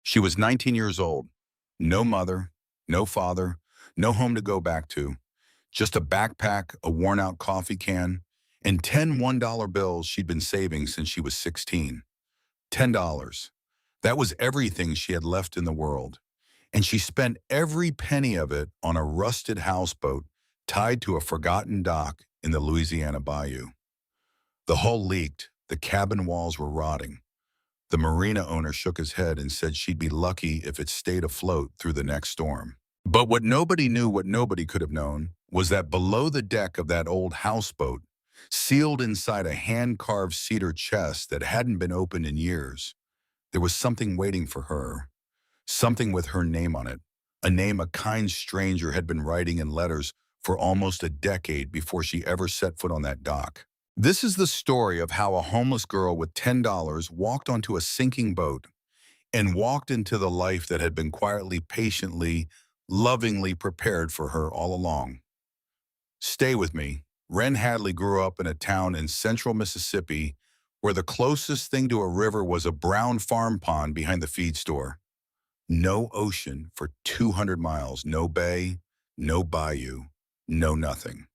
She was 19 years old. No mother, no father, no home to go back to. Just a backpack, a worn-out coffee can, and 10 $1 bills she'd been saving since she was 16. $10. That was everything she had left in the world. And she spent every penny of it on a rusted houseboat tied to a forgotten dock in the Louisiana bayou. The hull leaked, the cabin walls were rotting. The marina owner shook his head and said she'd be lucky if it stayed afloat through the next storm. But what nobody knew, what nobody could have known, was that below the deck of that old houseboat, sealed inside a hand-carved cedar chest that hadn't been opened in years, there was something waiting for her, something with her name on it, a name a kind stranger had been writing in letters for almost a decade before she ever set foot on that dock. This is the story of how a homeless girl with $10 walked onto a sinking boat and walked into the life that had been quietly, patiently, lovingly prepared for her all along. Stay with me. Wren Hadley grew up in a town in central Mississippi where the closest thing to a river was a brown farm pond behind the feed store. No ocean for 200 miles, no bay, no bayou, no nothing.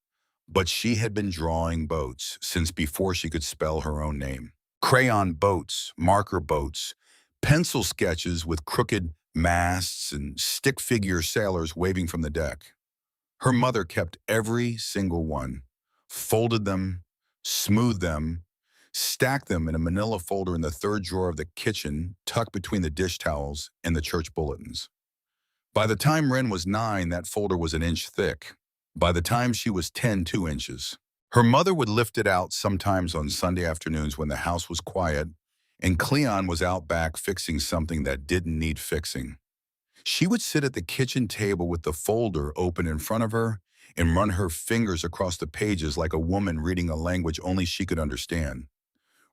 But she had been drawing boats since before she could spell her own name. Crayon boats, marker boats, pencil sketches with crooked masts and stick figure sailors waving from the deck. Her mother kept every single one, folded them, smoothed them, stacked them in a manila folder in the third drawer of the kitchen, tucked between the dish towels and the church bulletins. By the time Wren was 9, that folder was an inch thick. By the time she was 10, 2 inches. Her mother would lift it out sometimes on Sunday afternoons when the house was quiet and Cleon was out back fixing something that didn't need fixing. She would sit at the kitchen table with the folder open in front of her and run her fingers across the pages like a woman reading a language only she could understand.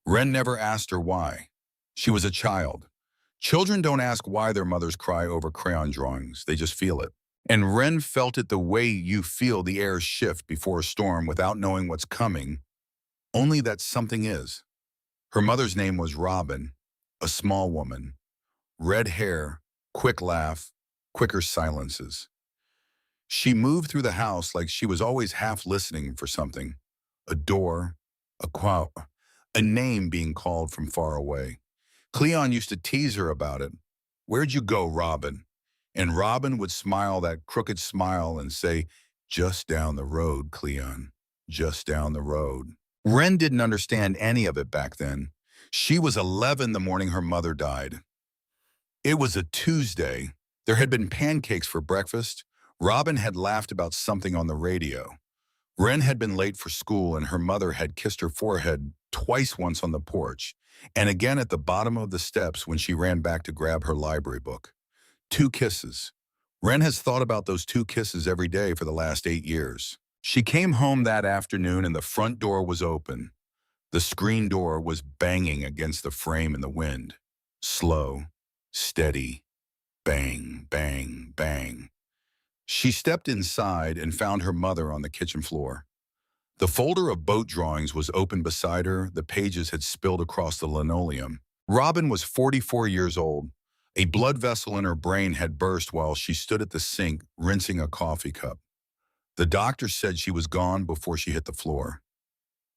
Wren never asked her why. She was a child. Children don't ask why their mothers cry over crayon drawings. They just feel it. And Wren felt it the way you feel the air shift before a storm without knowing what's coming, only that something is. Her mother's name was Robin, a small woman. Red hair, quick laugh, quicker silences. She moved through the house like she was always half listening for something. A door, a quote, a name being called from far away. Cleon used to tease her about it. "Where'd you go, Robin?" And Robin would smile that crooked smile and say, "Just down the road, Cleon, just down the road." Wren didn't understand any of it back then. She was 11 the morning her mother died. It was a Tuesday. There had been pancakes for breakfast. Robin had laughed about something on the radio. Wren had been late for school and her mother had kissed her forehead twice, once on the porch, and again at the bottom of the steps when she ran back to grab her library book. 2 kisses. Wren has thought about those 2 kisses every day for the last 8 years. She came home that afternoon and the front door was open. The screen door was banging against the frame in the wind. Slow, steady, bang, bang, bang. She stepped inside and found her mother on the kitchen floor. The folder of boat drawings was open beside her. The pages had spilled across the linoleum. Robin was 44 years old. A blood vessel in her brain had burst while she stood at the sink rinsing a coffee cup. The doctor said she was gone before she hit the floor.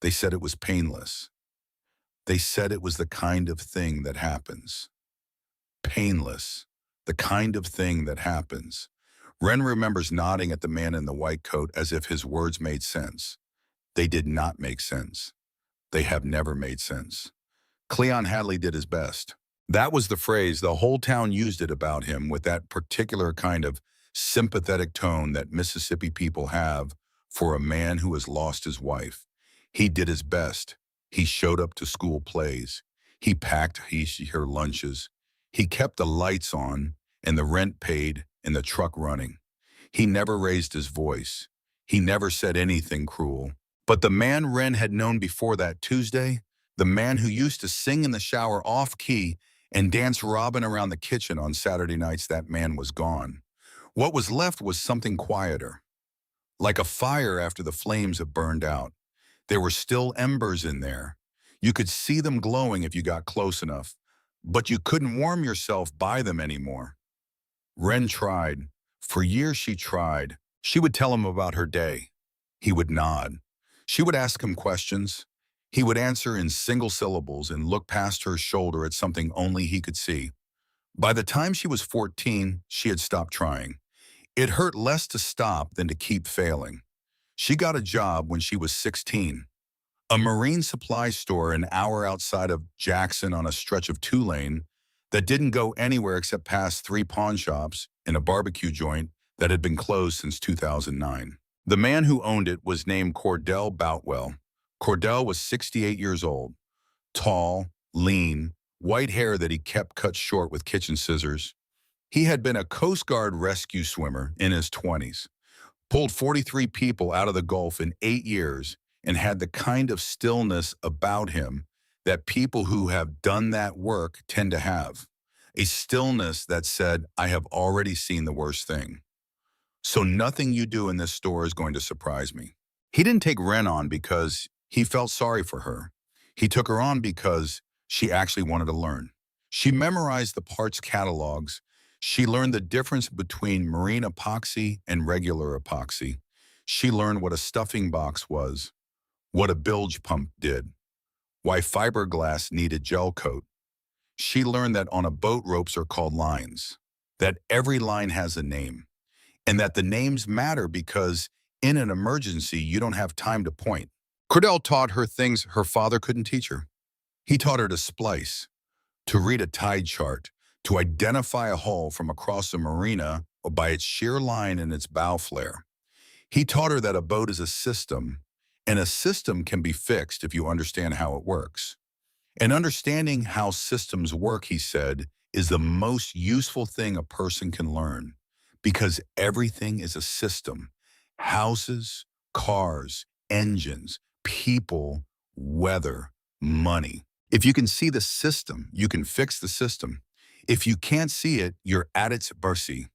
They said it was painless. They said it was the kind of thing that happens. Painless. The kind of thing that happens. Wren remembers nodding at the man in the white coat as if his words made sense. They did not make sense. They have never made sense. Cleon Hadley did his best. That was the phrase. The whole town used it about him with that particular kind of sympathetic tone that Mississippi people have for a man who has lost his wife. He did his best. He showed up to school plays. He packed her lunches. He kept the lights on and the rent paid and the truck running. He never raised his voice. He never said anything cruel. But the man Wren had known before that Tuesday, the man who used to sing in the shower off-key and dance Robin around the kitchen on Saturday nights, that man was gone. What was left was something quieter, like a fire after the flames have burned out. There were still embers in there. You could see them glowing if you got close enough. but you couldn't warm yourself by them anymore. Wren tried. For years she tried. She would tell him about her day. He would nod. She would ask him questions. He would answer in single syllables and look past her shoulder at something only he could see. By the time she was 14, she had stopped trying. It hurt less to stop than to keep failing. She got a job when she was 16. A marine supply store an hour outside of Jackson on a stretch of two-lane that didn't go anywhere except past three pawn shops and a barbecue joint that had been closed since 2009. The man who owned it was named Cordell Boutwell. Cordell was 68 years old, tall, lean, white hair that he kept cut short with kitchen scissors. He had been a Coast Guard rescue swimmer in his 20s, pulled 43 people out of the Gulf in 8 years, and had the kind of stillness about him that people who have done that work tend to have. A stillness that said, I have already seen the worst thing. So nothing you do in this store is going to surprise me. He didn't take Wren on because he felt sorry for her. He took her on because she actually wanted to learn. She memorized the parts catalogs. She learned the difference between marine epoxy and regular epoxy. She learned what a stuffing box was, what a bilge pump did, why fiberglass needed gel coat. She learned that on a boat ropes are called lines, that every line has a name, and that the names matter because in an emergency, you don't have time to point. Cordell taught her things her father couldn't teach her. He taught her to splice, to read a tide chart, to identify a hull from across a marina or by its sheer line and its bow flare. He taught her that a boat is a system, and a system can be fixed if you understand how it works. And understanding how systems work, he said, is the most useful thing a person can learn because everything is a system. Houses, cars, engines, people, weather, money. If you can see the system, you can fix the system. If you can't see it, you're at its mercy.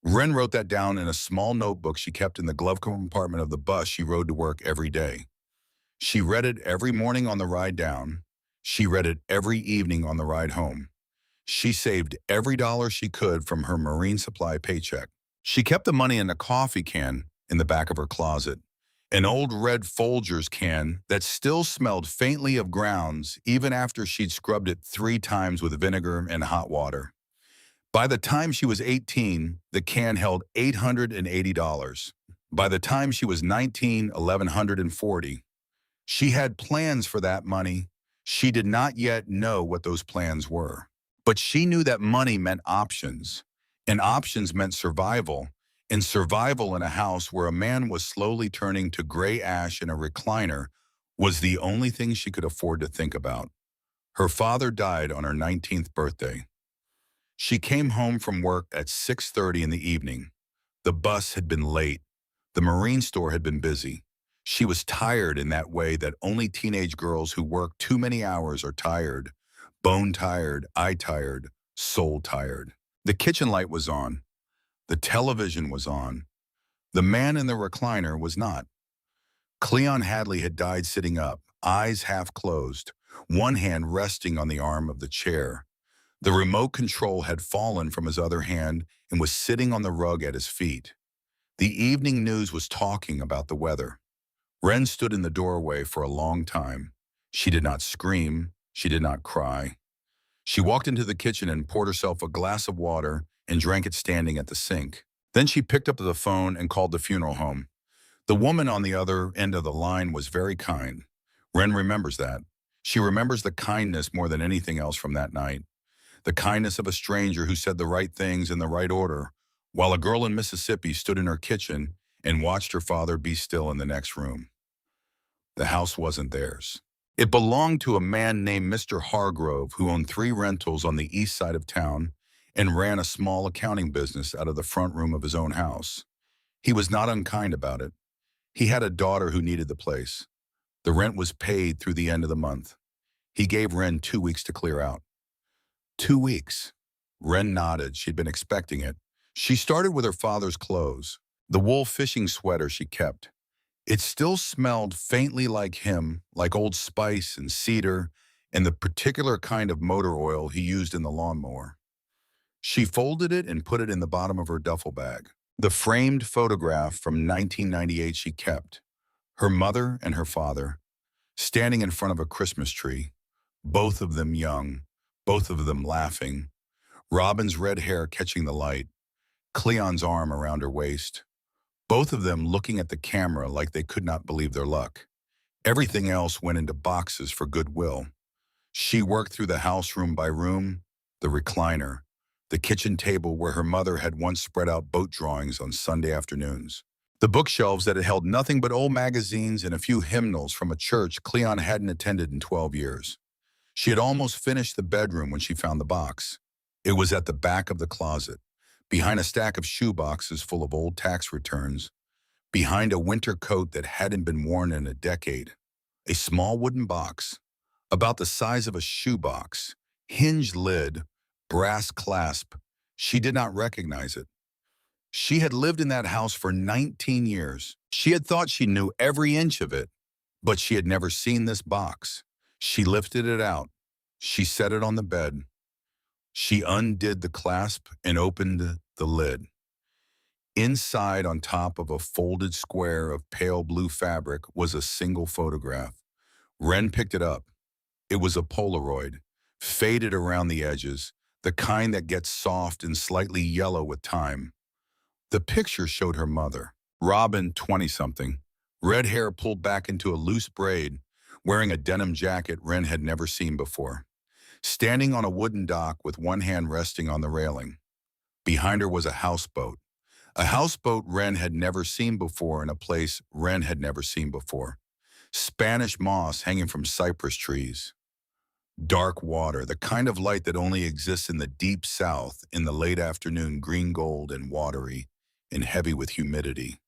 Wren wrote that down in a small notebook she kept in the glove compartment of the bus she rode to work every day. She read it every morning on the ride down. She read it every evening on the ride home. She saved every dollar she could from her marine supply paycheck. She kept the money in a coffee can in the back of her closet, an old red Folgers can that still smelled faintly of grounds even after she'd scrubbed it 3 times with vinegar and hot water. By the time she was 18, the can held $880. By the time she was 19, $1,140. She had plans for that money. She did not yet know what those plans were. But she knew that money meant options, and options meant survival, and survival in a house where a man was slowly turning to gray ash in a recliner was the only thing she could afford to think about. Her father died on her 19th birthday. She came home from work at 6:30 in the evening. The bus had been late. The marine store had been busy. She was tired in that way that only teenage girls who work too many hours are tired. Bone tired, eye tired, soul tired. The kitchen light was on. The television was on. The man in the recliner was not. Cleon Hadley had died sitting up, eyes half closed, one hand resting on the arm of the chair. The remote control had fallen from his other hand and was sitting on the rug at his feet. The evening news was talking about the weather. Wren stood in the doorway for a long time. She did not scream. She did not cry. She walked into the kitchen and poured herself a glass of water and drank it standing at the sink. Then she picked up the phone and called the funeral home. The woman on the other end of the line was very kind. Wren remembers that. She remembers the kindness more than anything else from that night. The kindness of a stranger who said the right things in the right order, while a girl in Mississippi stood in her kitchen and watched her father be still in the next room. The house wasn't theirs. It belonged to a man named Mr. Hargrove, who owned 3 rentals on the east side of town and ran a small accounting business out of the front room of his own house. He was not unkind about it. He had a daughter who needed the place. The rent was paid through the end of the month. He gave Wren 2 weeks to clear out. 2 weeks. Wren nodded. She'd been expecting it. She started with her father's clothes, the wool fishing sweater she kept. It still smelled faintly like him, like Old Spice and cedar, and the particular kind of motor oil he used in the lawnmower. She folded it and put it in the bottom of her duffel bag. The framed photograph from 1998 she kept, her mother and her father, standing in front of a Christmas tree, both of them young, both of them laughing, Robin's red hair catching the light, Cleon's arm around her waist, both of them looking at the camera like they could not believe their luck. Everything else went into boxes for goodwill. She worked through the house room by room, the recliner, the kitchen table where her mother had once spread out boat drawings on Sunday afternoons, the bookshelves that had held nothing but old magazines and a few hymnals from a church Cleon hadn't attended in 12 years. She had almost finished the bedroom when she found the box. It was at the back of the closet, behind a stack of shoe boxes full of old tax returns, behind a winter coat that hadn't been worn in a decade. A small wooden box, about the size of a shoebox, hinged lid, brass clasp. She did not recognize it. She had lived in that house for 19 years. She had thought she knew every inch of it, but she had never seen this box. She lifted it out. She set it on the bed. She undid the clasp and opened the lid. Inside, on top of a folded square of pale blue fabric, was a single photograph. Wren picked it up. It was a Polaroid, faded around the edges, the kind that gets soft and slightly yellow with time. The picture showed her mother, Robin, 20-something, red hair pulled back into a loose braid, wearing a denim jacket Wren had never seen before, standing on a wooden dock with one hand resting on the railing. Behind her was a houseboat Wren had never seen before in a place Wren had never seen before. Spanish moss hanging from cypress trees. Dark water, the kind of light that only exists in the deep south in the late afternoon, green gold and watery and heavy with humidity.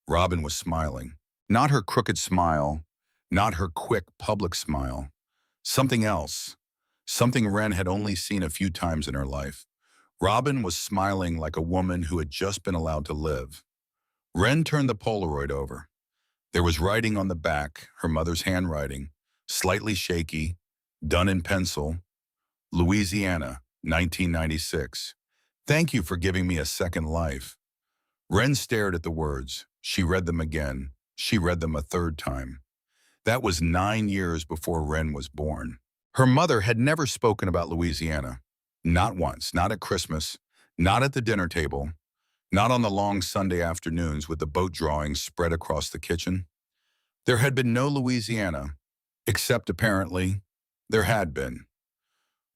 Robin was smiling. Not her crooked smile, not her quick public smile. Something else. Something Wren had only seen a few times in her life. Robin was smiling like a woman who had just been allowed to live. Wren turned the Polaroid over. There was writing on the back, her mother's handwriting, slightly shaky, done in pencil. Louisiana, 1996. Thank you for giving me a second life. Wren stared at the words. She read them again. She read them a third time. That was 9 years before Wren was born. Her mother had never spoken about Louisiana. Not once, not at Christmas, not at the dinner table, not on the long Sunday afternoons with the boat drawings spread across the kitchen. There had been no Louisiana, except apparently there had been.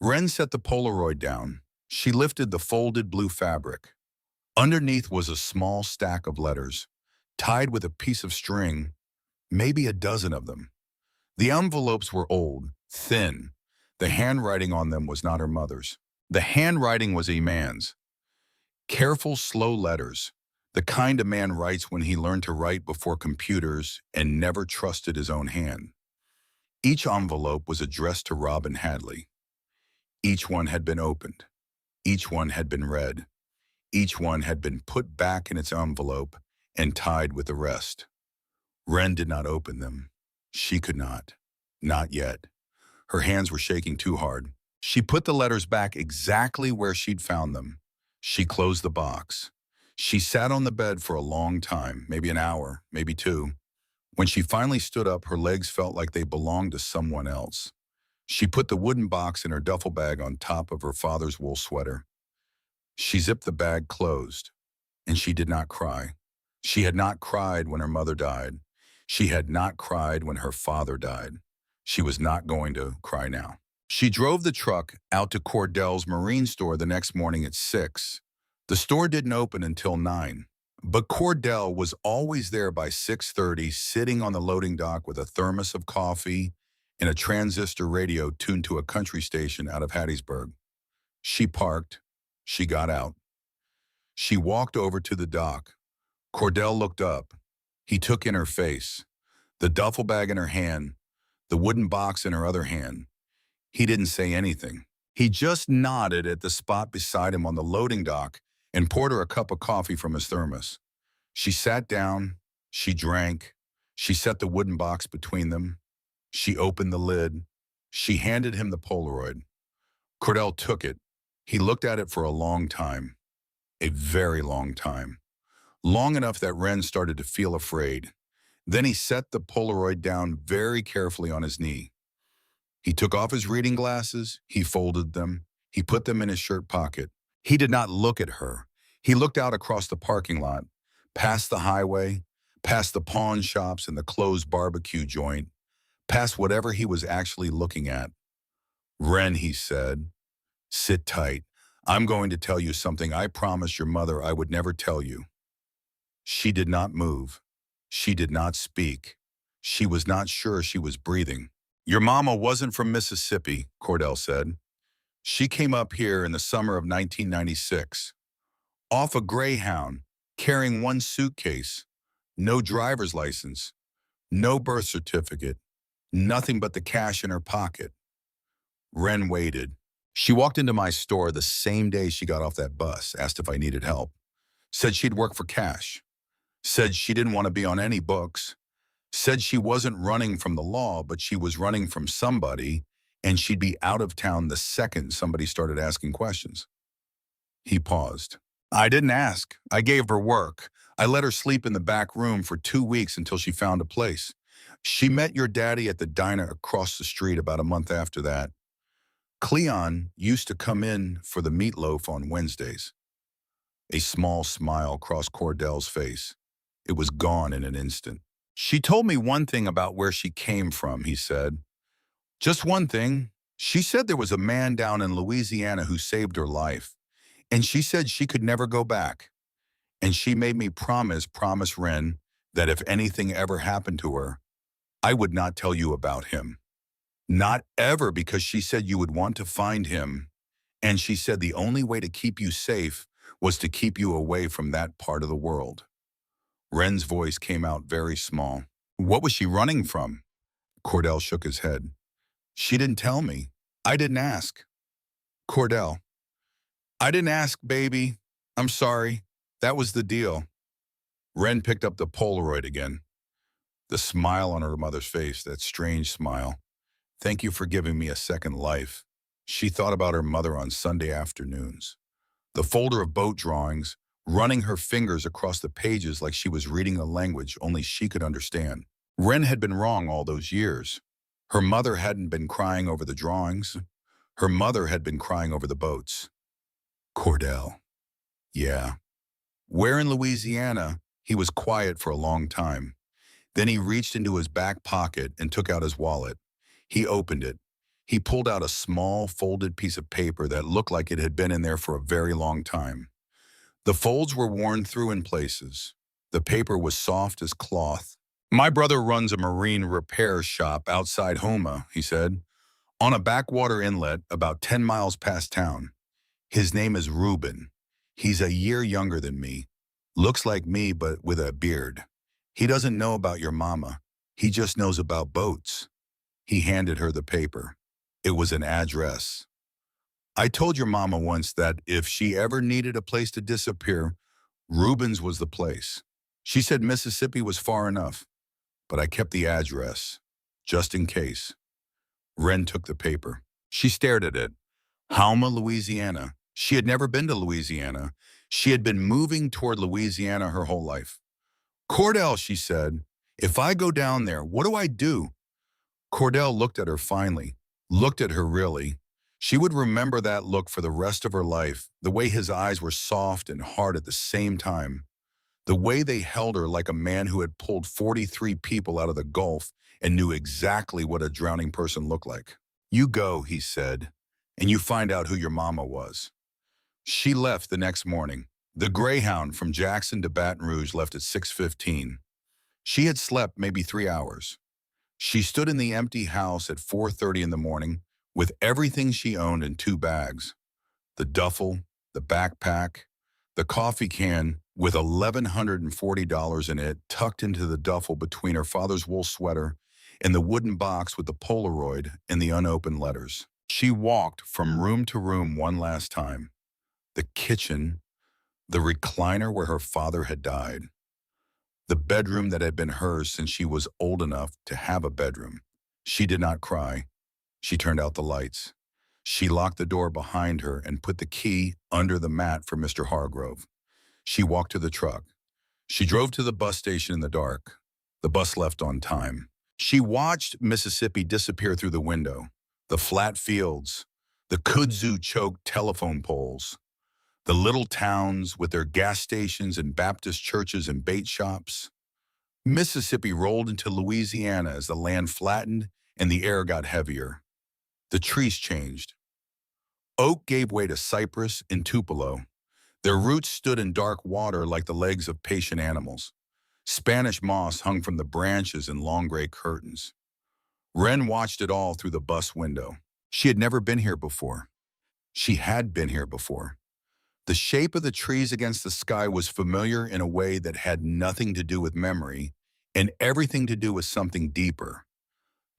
Wren set the Polaroid down. She lifted the folded blue fabric. Underneath was a small stack of letters, tied with a piece of string, maybe a dozen of them. The envelopes were old, thin. The handwriting on them was not her mother's. The handwriting was a man's. Careful, slow letters, the kind a man writes when he learned to write before computers and never trusted his own hand. Each envelope was addressed to Robin Hadley. Each one had been opened. Each one had been read. Each one had been put back in its envelope and tied with the rest. Wren did not open them. She could not. Not yet. Her hands were shaking too hard. She put the letters back exactly where she'd found them. She closed the box. She sat on the bed for a long time, maybe an hour, maybe two. When she finally stood up, her legs felt like they belonged to someone else. She put the wooden box in her duffel bag on top of her father's wool sweater. She zipped the bag closed, and she did not cry. She had not cried when her mother died. She had not cried when her father died. She was not going to cry now. She drove the truck out to Cordell's marine store the next morning at 6. The store didn't open until 9, but Cordell was always there by 6:30, sitting on the loading dock with a thermos of coffee and a transistor radio tuned to a country station out of Hattiesburg. She parked. She got out. She walked over to the dock. Cordell looked up. He took in her face, the duffel bag in her hand, the wooden box in her other hand. He didn't say anything. He just nodded at the spot beside him on the loading dock and poured her a cup of coffee from his thermos. She sat down. She drank. She set the wooden box between them. She opened the lid. She handed him the Polaroid. Cordell took it. He looked at it for a long time, a very long time, long enough that Ren started to feel afraid. Then he set the Polaroid down very carefully on his knee. He took off his reading glasses, he folded them, he put them in his shirt pocket. He did not look at her. He looked out across the parking lot, past the highway, past the pawn shops and the closed barbecue joint, past whatever he was actually looking at. Ren, he said, sit tight. I'm going to tell you something I promised your mother I would never tell you. She did not move. She did not speak. She was not sure she was breathing. Your mama wasn't from Mississippi, Cordell said. She came up here in the summer of 1996, off a Greyhound, carrying one suitcase, no driver's license, no birth certificate, nothing but the cash in her pocket. Ren waited. She walked into my store the same day she got off that bus, asked if I needed help, said she'd work for cash, said she didn't want to be on any books, said she wasn't running from the law, but she was running from somebody, and she'd be out of town the second somebody started asking questions. He paused. I didn't ask. I gave her work. I let her sleep in the back room for 2 weeks until she found a place. She met your daddy at the diner across the street about a month after that. Cleon used to come in for the meatloaf on Wednesdays. A small smile crossed Cordell's face. It was gone in an instant. She told me one thing about where she came from, he said. Just one thing. She said there was a man down in Louisiana who saved her life, and she said she could never go back. And she made me promise Ren, that if anything ever happened to her, I would not tell you about him. Not ever, because she said you would want to find him, and she said the only way to keep you safe was to keep you away from that part of the world. Ren's voice came out very small. What was she running from? Cordell shook his head. She didn't tell me. I didn't ask. Cordell. I didn't ask, baby. I'm sorry. That was the deal. Ren picked up the Polaroid again. The smile on her mother's face, that strange smile. Thank you for giving me a second life. She thought about her mother on Sunday afternoons. The folder of boat drawings, running her fingers across the pages like she was reading a language only she could understand. Ren had been wrong all those years. Her mother hadn't been crying over the drawings. Her mother had been crying over the boats. Cordell. Yeah. Where in Louisiana, he was quiet for a long time. Then he reached into his back pocket and took out his wallet. He opened it. He pulled out a small folded piece of paper that looked like it had been in there for a very long time. The folds were worn through in places. The paper was soft as cloth. My brother runs a marine repair shop outside Houma, he said, on a backwater inlet about 10 miles past town. His name is Reuben. He's a year younger than me. Looks like me, but with a beard. He doesn't know about your mama. He just knows about boats. He handed her the paper. It was an address. I told your mama once that if she ever needed a place to disappear, Reuben's was the place. She said Mississippi was far enough, but I kept the address, just in case. Ren took the paper. She stared at it. Houma, Louisiana. She had never been to Louisiana. She had been moving toward Louisiana her whole life. Cordell, she said, if I go down there, what do I do? Cordell looked at her finally, looked at her really. She would remember that look for the rest of her life, the way his eyes were soft and hard at the same time, the way they held her like a man who had pulled 43 people out of the Gulf and knew exactly what a drowning person looked like. You go, he said, and you find out who your mama was. She left the next morning. The Greyhound from Jackson to Baton Rouge left at 6:15. She had slept maybe 3 hours. She stood in the empty house at 4:30 in the morning with everything she owned in 2 bags. The duffel, the backpack, the coffee can with $1,140 in it tucked into the duffel between her father's wool sweater and the wooden box with the Polaroid and the unopened letters. She walked from room to room one last time. The kitchen, the recliner where her father had died, the bedroom that had been hers since she was old enough to have a bedroom. She did not cry. She turned out the lights. She locked the door behind her and put the key under the mat for Mr. Hargrove. She walked to the truck. She drove to the bus station in the dark. The bus left on time. She watched Mississippi disappear through the window. The flat fields, the kudzu-choked telephone poles, the little towns with their gas stations and Baptist churches and bait shops. Mississippi rolled into Louisiana as the land flattened and the air got heavier. The trees changed. Oak gave way to cypress and tupelo. Their roots stood in dark water like the legs of patient animals. Spanish moss hung from the branches in long gray curtains. Wren watched it all through the bus window. She had never been here before. She had been here before. The shape of the trees against the sky was familiar in a way that had nothing to do with memory and everything to do with something deeper,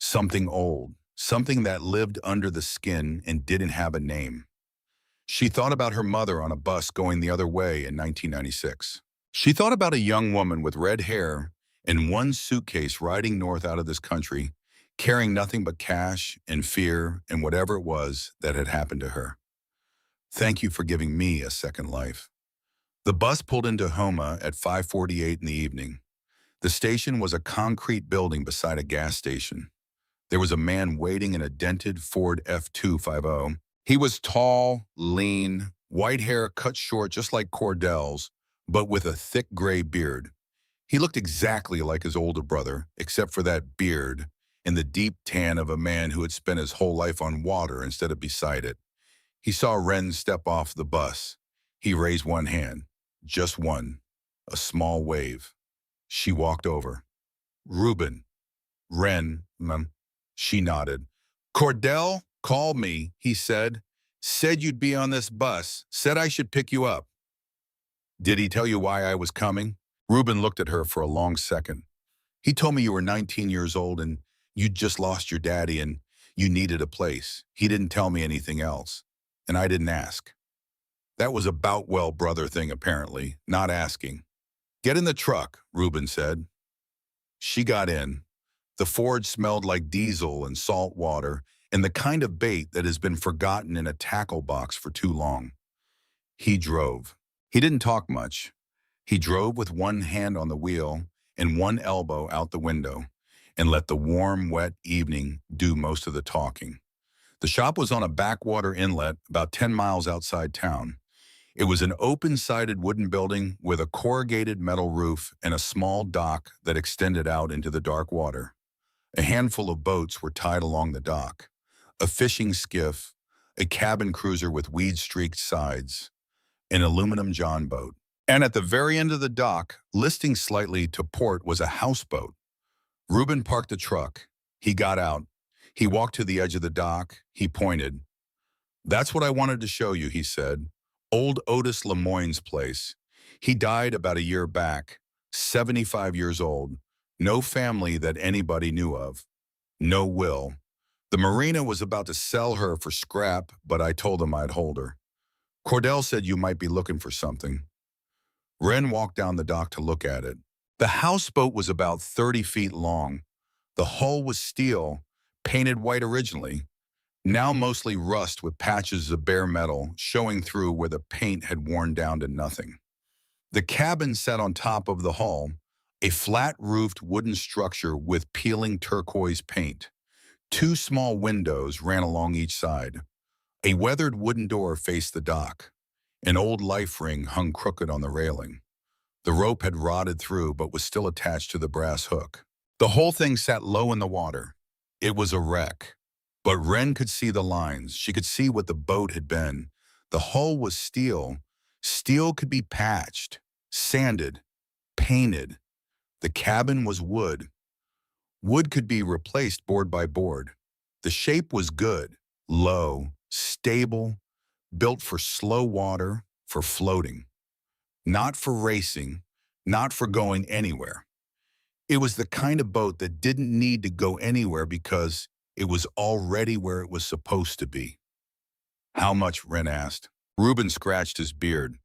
something old, something that lived under the skin and didn't have a name. She thought about her mother on a bus going the other way in 1996. She thought about a young woman with red hair and one suitcase riding north out of this country, carrying nothing but cash and fear and whatever it was that had happened to her. Thank you for giving me a second life. The bus pulled into Houma at 5:48 in the evening. The station was a concrete building beside a gas station. There was a man waiting in a dented Ford F250. He was tall, lean, white hair cut short just like Cordell's, but with a thick gray beard. He looked exactly like his older brother, except for that beard and the deep tan of a man who had spent his whole life on water instead of beside it. He saw Wren step off the bus. He raised one hand, just one, a small wave. She walked over. Reuben. Wren, ma'am. She nodded. Cordell called me, he said. Said you'd be on this bus. Said I should pick you up. Did he tell you why I was coming? Reuben looked at her for a long second. He told me you were 19 years old and you'd just lost your daddy and you needed a place. He didn't tell me anything else. And I didn't ask. That was a Boutwell brother thing, apparently, not asking. Get in the truck, Reuben said. She got in. The Ford smelled like diesel and salt water and the kind of bait that has been forgotten in a tackle box for too long. He drove. He didn't talk much. He drove with one hand on the wheel and one elbow out the window and let the warm, wet evening do most of the talking. The shop was on a backwater inlet about 10 miles outside town. It was an open-sided wooden building with a corrugated metal roof and a small dock that extended out into the dark water. A handful of boats were tied along the dock. A fishing skiff, a cabin cruiser with weed-streaked sides, an aluminum john boat. And at the very end of the dock, listing slightly to port, was a houseboat. Reuben parked the truck. He got out. He walked to the edge of the dock. He pointed. That's what I wanted to show you, he said. Old Otis Lemoyne's place. He died about a year back, 75 years old. No family that anybody knew of. No will. The marina was about to sell her for scrap, but I told him I'd hold her. Cordell said you might be looking for something. Wren walked down the dock to look at it. The houseboat was about 30 feet long. The hull was steel, painted white originally, now mostly rust with patches of bare metal showing through where the paint had worn down to nothing. The cabin sat on top of the hull, a flat-roofed wooden structure with peeling turquoise paint. Two small windows ran along each side. A weathered wooden door faced the dock. An old life ring hung crooked on the railing. The rope had rotted through but was still attached to the brass hook. The whole thing sat low in the water. It was a wreck. But Wren could see the lines. She could see what the boat had been. The hull was steel. Steel could be patched, sanded, painted. The cabin was wood. Wood could be replaced board by board. The shape was good, low, stable, built for slow water, for floating. Not for racing, not for going anywhere. It was the kind of boat that didn't need to go anywhere because it was already where it was supposed to be. How much, Wren asked. Reuben scratched his beard.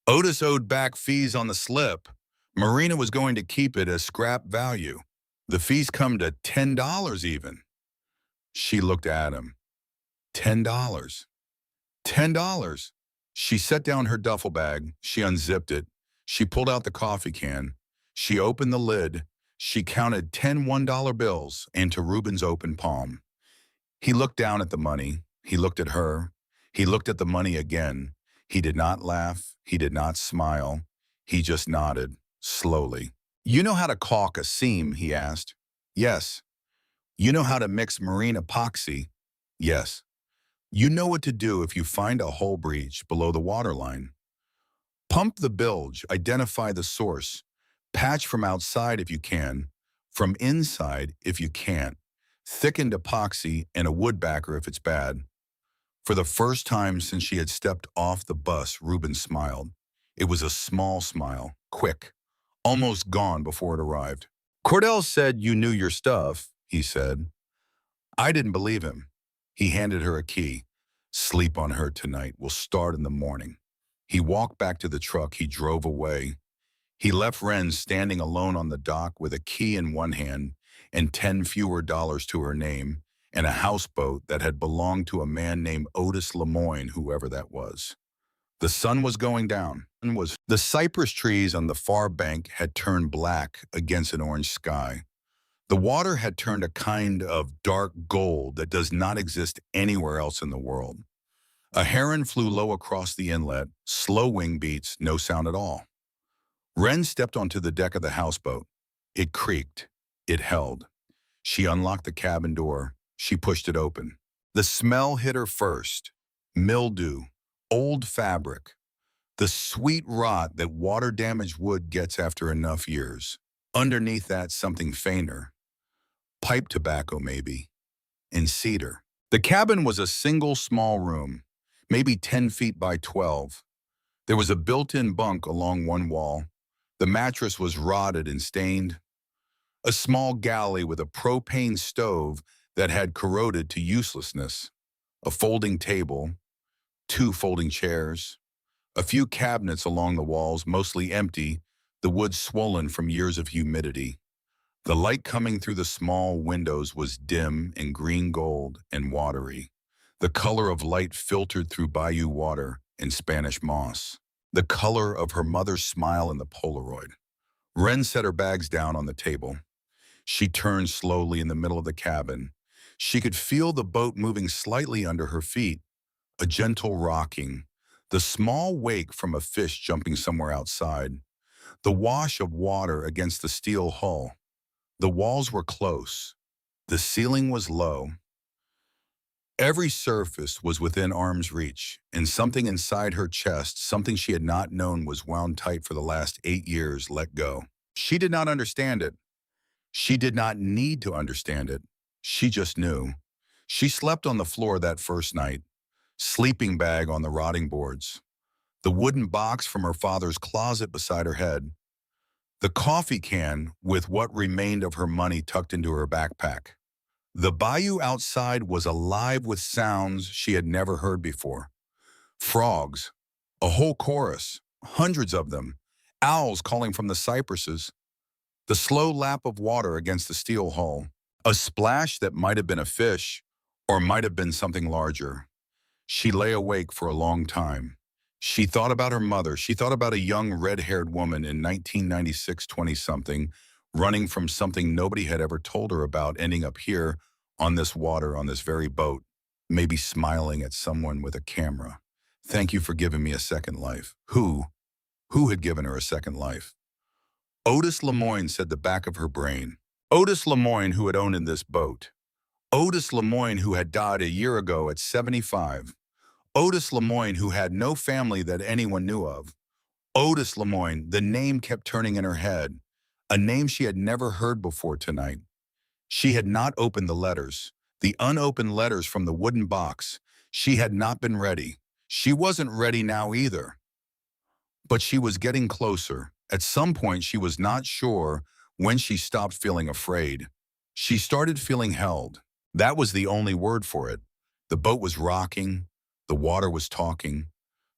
Otis owed back fees on the slip. Marina was going to keep it as scrap value. The fees come to $10 even. She looked at him. $10. $10. She set down her duffel bag. She unzipped it. She pulled out the coffee can. She opened the lid. She counted 10 $1 bills into Reuben's open palm. He looked down at the money. He looked at her. He looked at the money again. He did not laugh. He did not smile. He just nodded, slowly. You know how to caulk a seam, he asked. Yes. You know how to mix marine epoxy? Yes. You know what to do if you find a hole breach below the waterline. Pump the bilge, identify the source. Patch from outside if you can, from inside if you can't. Thickened epoxy and a wood backer if it's bad. For the first time since she had stepped off the bus, Reuben smiled. It was a small smile, quick, almost gone before it arrived. Cordell said you knew your stuff, he said. I didn't believe him. He handed her a key. Sleep on her tonight. We'll start in the morning. He walked back to the truck. He drove away. He left Wren standing alone on the dock with a key in one hand and 10 fewer dollars to her name and a houseboat that had belonged to a man named Otis Lemoyne, whoever that was. The sun was going down. The cypress trees on the far bank had turned black against an orange sky. The water had turned a kind of dark gold that does not exist anywhere else in the world. A heron flew low across the inlet, slow wing beats, no sound at all. Wren stepped onto the deck of the houseboat. It creaked. It held. She unlocked the cabin door. She pushed it open. The smell hit her first. Mildew, old fabric, the sweet rot that water-damaged wood gets after enough years. Underneath that, something fainter. Pipe tobacco, maybe, and cedar. The cabin was a single small room, maybe 10 feet by 12. There was a built-in bunk along one wall. The mattress was rotted and stained. A small galley with a propane stove that had corroded to uselessness. A folding table, 2 folding chairs, a few cabinets along the walls, mostly empty, the wood swollen from years of humidity. The light coming through the small windows was dim and green gold and watery, the color of light filtered through bayou water and Spanish moss, the color of her mother's smile in the Polaroid. Wren set her bags down on the table. She turned slowly in the middle of the cabin. She could feel the boat moving slightly under her feet, a gentle rocking, the small wake from a fish jumping somewhere outside, the wash of water against the steel hull. The walls were close. The ceiling was low. Every surface was within arm's reach, and something inside her chest, something she had not known was wound tight for the last 8 years, let go. She did not understand it. She did not need to understand it. She just knew. She slept on the floor that first night, sleeping bag on the rotting boards, the wooden box from her father's closet beside her head, the coffee can with what remained of her money tucked into her backpack. The bayou outside was alive with sounds she had never heard before. Frogs, a whole chorus, hundreds of them, owls calling from the cypresses, the slow lap of water against the steel hull, a splash that might have been a fish or might have been something larger. She lay awake for a long time. She thought about her mother. She thought about a young red-haired woman in 1996, 20-something, running from something nobody had ever told her about, ending up here on this water, on this very boat, maybe smiling at someone with a camera. Thank you for giving me a second life. Who? Who had given her a second life? Otis Lemoyne, said the back of her brain. Otis Lemoyne, who had owned this boat. Otis Lemoyne, who had died a year ago at 75. Otis Lemoyne, who had no family that anyone knew of. Otis Lemoyne, the name kept turning in her head, a name she had never heard before tonight. She had not opened the letters, the unopened letters from the wooden box. She had not been ready. She wasn't ready now either. But she was getting closer. At some point, she was not sure when she stopped feeling afraid. She started feeling held. That was the only word for it. The boat was rocking. The water was talking.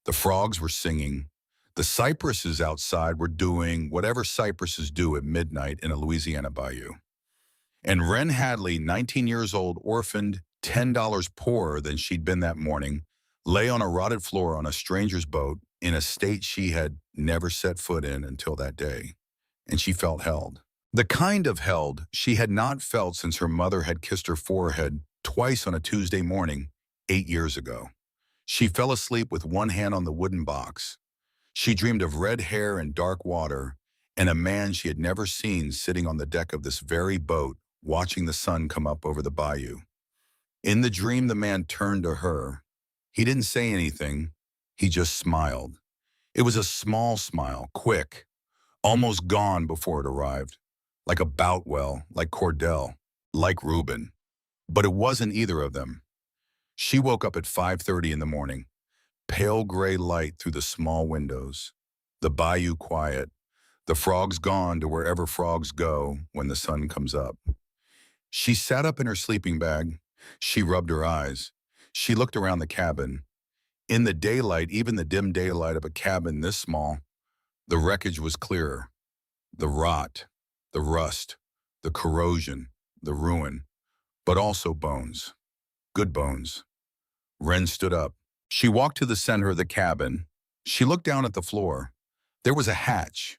The frogs were singing. The cypresses outside were doing whatever cypresses do at midnight in a Louisiana bayou. And Wren Hadley, 19 years old, orphaned, $10 poorer than she'd been that morning, lay on a rotted floor on a stranger's boat in a state she had never set foot in until that day. And she felt held. The kind of held she had not felt since her mother had kissed her forehead twice on a Tuesday morning 8 years ago. She fell asleep with one hand on the wooden box. She dreamed of red hair and dark water, and a man she had never seen sitting on the deck of this very boat, watching the sun come up over the bayou. In the dream, the man turned to her. He didn't say anything. He just smiled. It was a small smile, quick, almost gone before it arrived. Like a Boutwell, like Cordell, like Reuben. But it wasn't either of them. She woke up at 5:30 in the morning, pale gray light through the small windows, the bayou quiet, the frogs gone to wherever frogs go when the sun comes up. She sat up in her sleeping bag. She rubbed her eyes. She looked around the cabin. In the daylight, even the dim daylight of a cabin this small, the wreckage was clearer. The rot, the rust, the corrosion, the ruin, but also bones. Good bones. Wren stood up. She walked to the center of the cabin. She looked down at the floor. There was a hatch.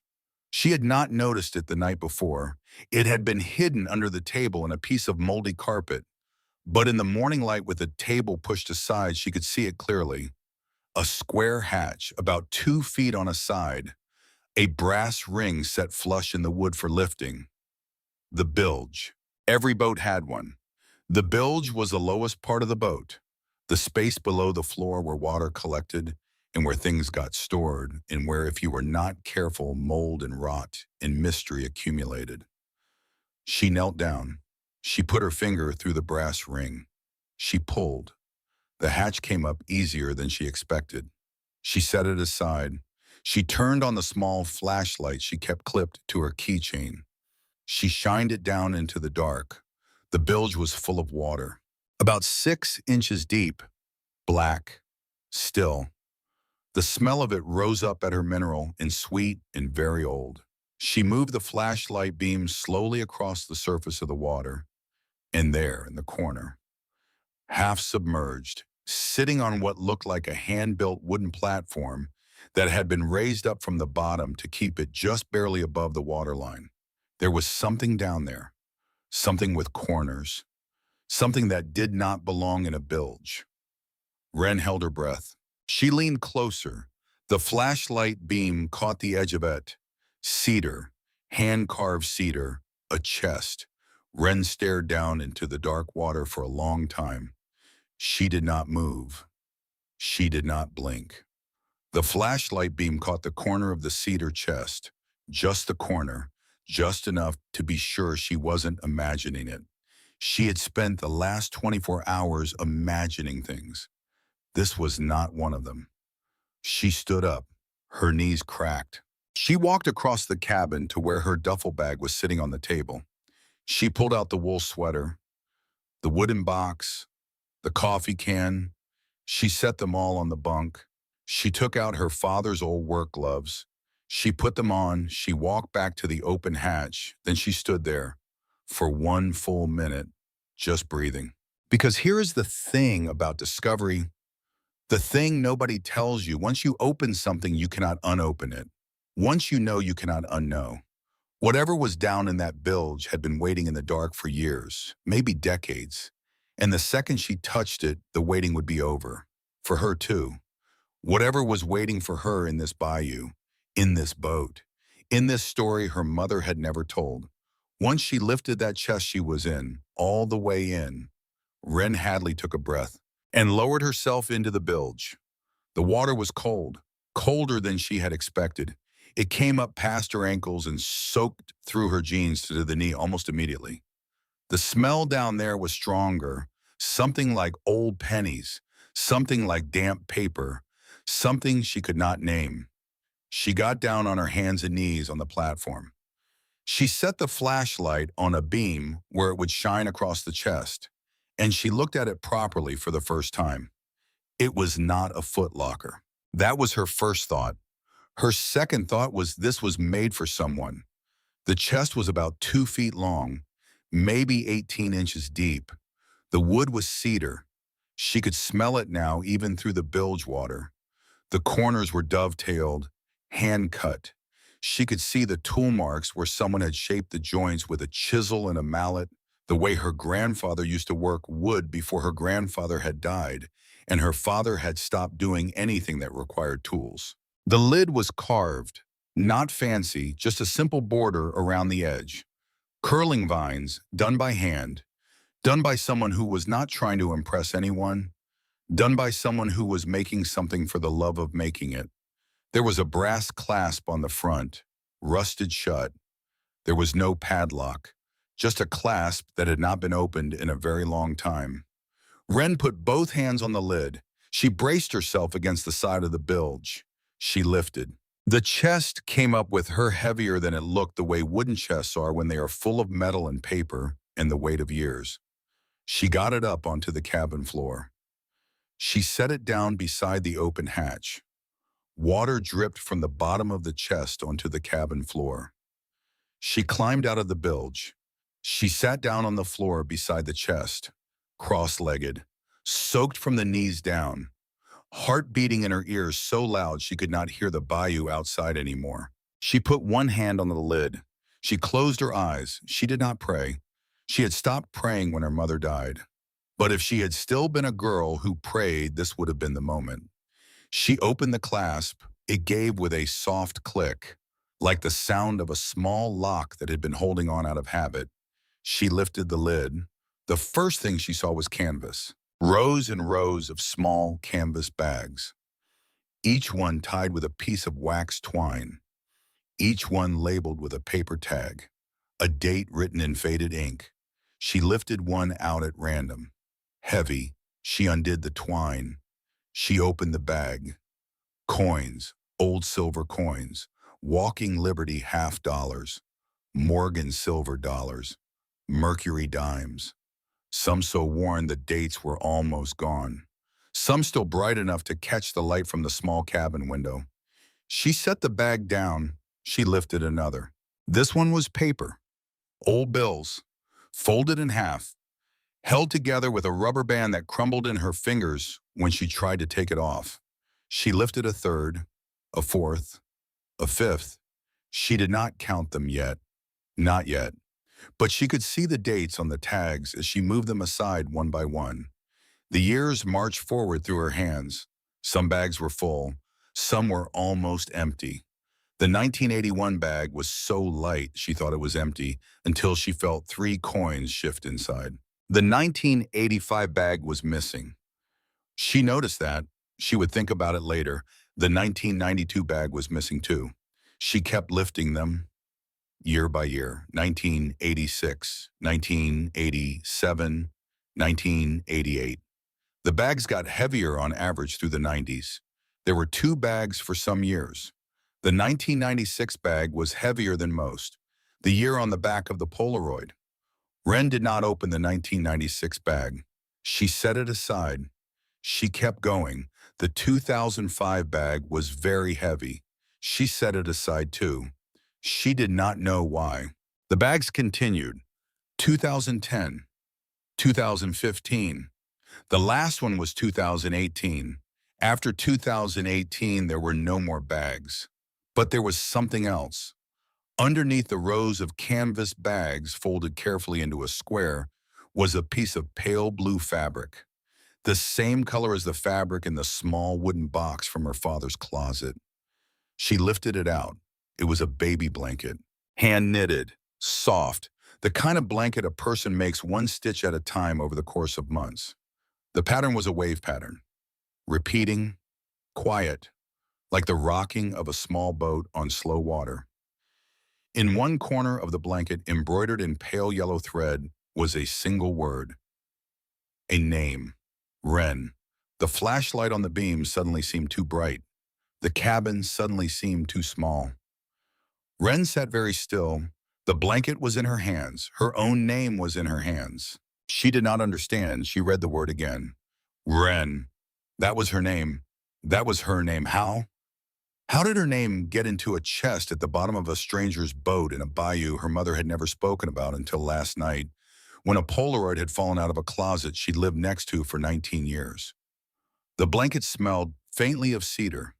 She had not noticed it the night before. It had been hidden under the table in a piece of moldy carpet. But in the morning light with the table pushed aside, she could see it clearly. A square hatch, about 2 feet on a side. A brass ring set flush in the wood for lifting. The bilge. Every boat had one. The bilge was the lowest part of the boat, the space below the floor where water collected and where things got stored, and where, if you were not careful, mold and rot and mystery accumulated. She knelt down. She put her finger through the brass ring. She pulled. The hatch came up easier than she expected. She set it aside. She turned on the small flashlight she kept clipped to her keychain. She shined it down into the dark. The bilge was full of water, about 6 inches deep, black, still. The smell of it rose up at her mineral and sweet and very old. She moved the flashlight beam slowly across the surface of the water, and there, in the corner, half submerged, sitting on what looked like a hand-built wooden platform that had been raised up from the bottom to keep it just barely above the waterline. There was something down there, something with corners, something that did not belong in a bilge. Wren held her breath. She leaned closer. The flashlight beam caught the edge of it. Cedar, hand-carved cedar, a chest. Wren stared down into the dark water for a long time. She did not move. She did not blink. The flashlight beam caught the corner of the cedar chest, just the corner, just enough to be sure she wasn't imagining it. She had spent the last 24 hours imagining things. This was not one of them. She stood up, her knees cracked. She walked across the cabin to where her duffel bag was sitting on the table. She pulled out the wool sweater, the wooden box, the coffee can. She set them all on the bunk. She took out her father's old work gloves. She put them on. She walked back to the open hatch. Then she stood there for 1 full minute, just breathing. Because here is the thing about discovery. The thing nobody tells you. Once you open something, you cannot unopen it. Once you know, you cannot unknow. Whatever was down in that bilge had been waiting in the dark for years, maybe decades. And the second she touched it, the waiting would be over. For her too. Whatever was waiting for her in this bayou, in this boat, in this story her mother had never told. Once she lifted that chest she was in, all the way in, Wren Hadley took a breath and lowered herself into the bilge. The water was cold, colder than she had expected. It came up past her ankles and soaked through her jeans to the knee almost immediately. The smell down there was stronger, something like old pennies, something like damp paper, something she could not name. She got down on her hands and knees on the platform. She set the flashlight on a beam where it would shine across the chest, and she looked at it properly for the first time. It was not a footlocker. That was her first thought. Her second thought was this was made for someone. The chest was about 2 feet long, maybe 18 inches deep. The wood was cedar. She could smell it now even through the bilge water. The corners were dovetailed, hand-cut. She could see the tool marks where someone had shaped the joints with a chisel and a mallet, the way her grandfather used to work wood before her grandfather had died, and her father had stopped doing anything that required tools. The lid was carved, not fancy, just a simple border around the edge. Curling vines, done by hand, done by someone who was not trying to impress anyone, done by someone who was making something for the love of making it. There was a brass clasp on the front, rusted shut. There was no padlock, just a clasp that had not been opened in a very long time. Wren put both hands on the lid. She braced herself against the side of the bilge. She lifted. The chest came up with her heavier than it looked the way wooden chests are when they are full of metal and paper and the weight of years. She got it up onto the cabin floor. She set it down beside the open hatch. Water dripped from the bottom of the chest onto the cabin floor. She climbed out of the bilge. She sat down on the floor beside the chest, cross-legged, soaked from the knees down, heart beating in her ears so loud she could not hear the bayou outside anymore. She put one hand on the lid. She closed her eyes. She did not pray. She had stopped praying when her mother died. But if she had still been a girl who prayed, this would have been the moment. She opened the clasp. It gave with a soft click, like the sound of a small lock that had been holding on out of habit. She lifted the lid. The first thing she saw was canvas. Rows and rows of small canvas bags, each one tied with a piece of wax twine, each one labeled with a paper tag, a date written in faded ink. She lifted one out at random. Heavy, she undid the twine. She opened the bag. Coins, old silver coins, Walking Liberty $50, Morgan silver dollars, Mercury dimes. Some so worn the dates were almost gone. Some still bright enough to catch the light from the small cabin window. She set the bag down. She lifted another. This one was paper. Old bills, folded in half, held together with a rubber band that crumbled in her fingers when she tried to take it off. She lifted a third, a fourth, a fifth. She did not count them yet. Not yet. But she could see the dates on the tags as she moved them aside one by one. The years marched forward through her hands. Some bags were full. Some were almost empty. The 1981 bag was so light she thought it was empty until she felt 3 coins shift inside. The 1985 bag was missing. She noticed that. She would think about it later. The 1992 bag was missing too. She kept lifting them year by year. 1986, 1987, 1988. The bags got heavier on average through the 90s. There were 2 bags for some years. The 1996 bag was heavier than most, the year on the back of the Polaroid. Wren did not open the 1996 bag. She set it aside. She kept going. The 2005 bag was very heavy. She set it aside too. She did not know why. The bags continued. 2010, 2015. The last one was 2018. After 2018, there were no more bags. But there was something else. Underneath the rows of canvas bags folded carefully into a square was a piece of pale blue fabric, the same color as the fabric in the small wooden box from her father's closet. She lifted it out. It was a baby blanket, hand-knitted, soft, the kind of blanket a person makes one stitch at a time over the course of months. The pattern was a wave pattern, repeating, quiet, like the rocking of a small boat on slow water. In one corner of the blanket, embroidered in pale yellow thread, was a single word. A name. Wren. The flashlight on the beam suddenly seemed too bright. The cabin suddenly seemed too small. Wren sat very still. The blanket was in her hands. Her own name was in her hands. She did not understand. She read the word again. Wren. That was her name. That was her name. How? How did her name get into a chest at the bottom of a stranger's boat in a bayou her mother had never spoken about until last night, when a Polaroid had fallen out of a closet she'd lived next to for 19 years. The blanket smelled faintly of cedar.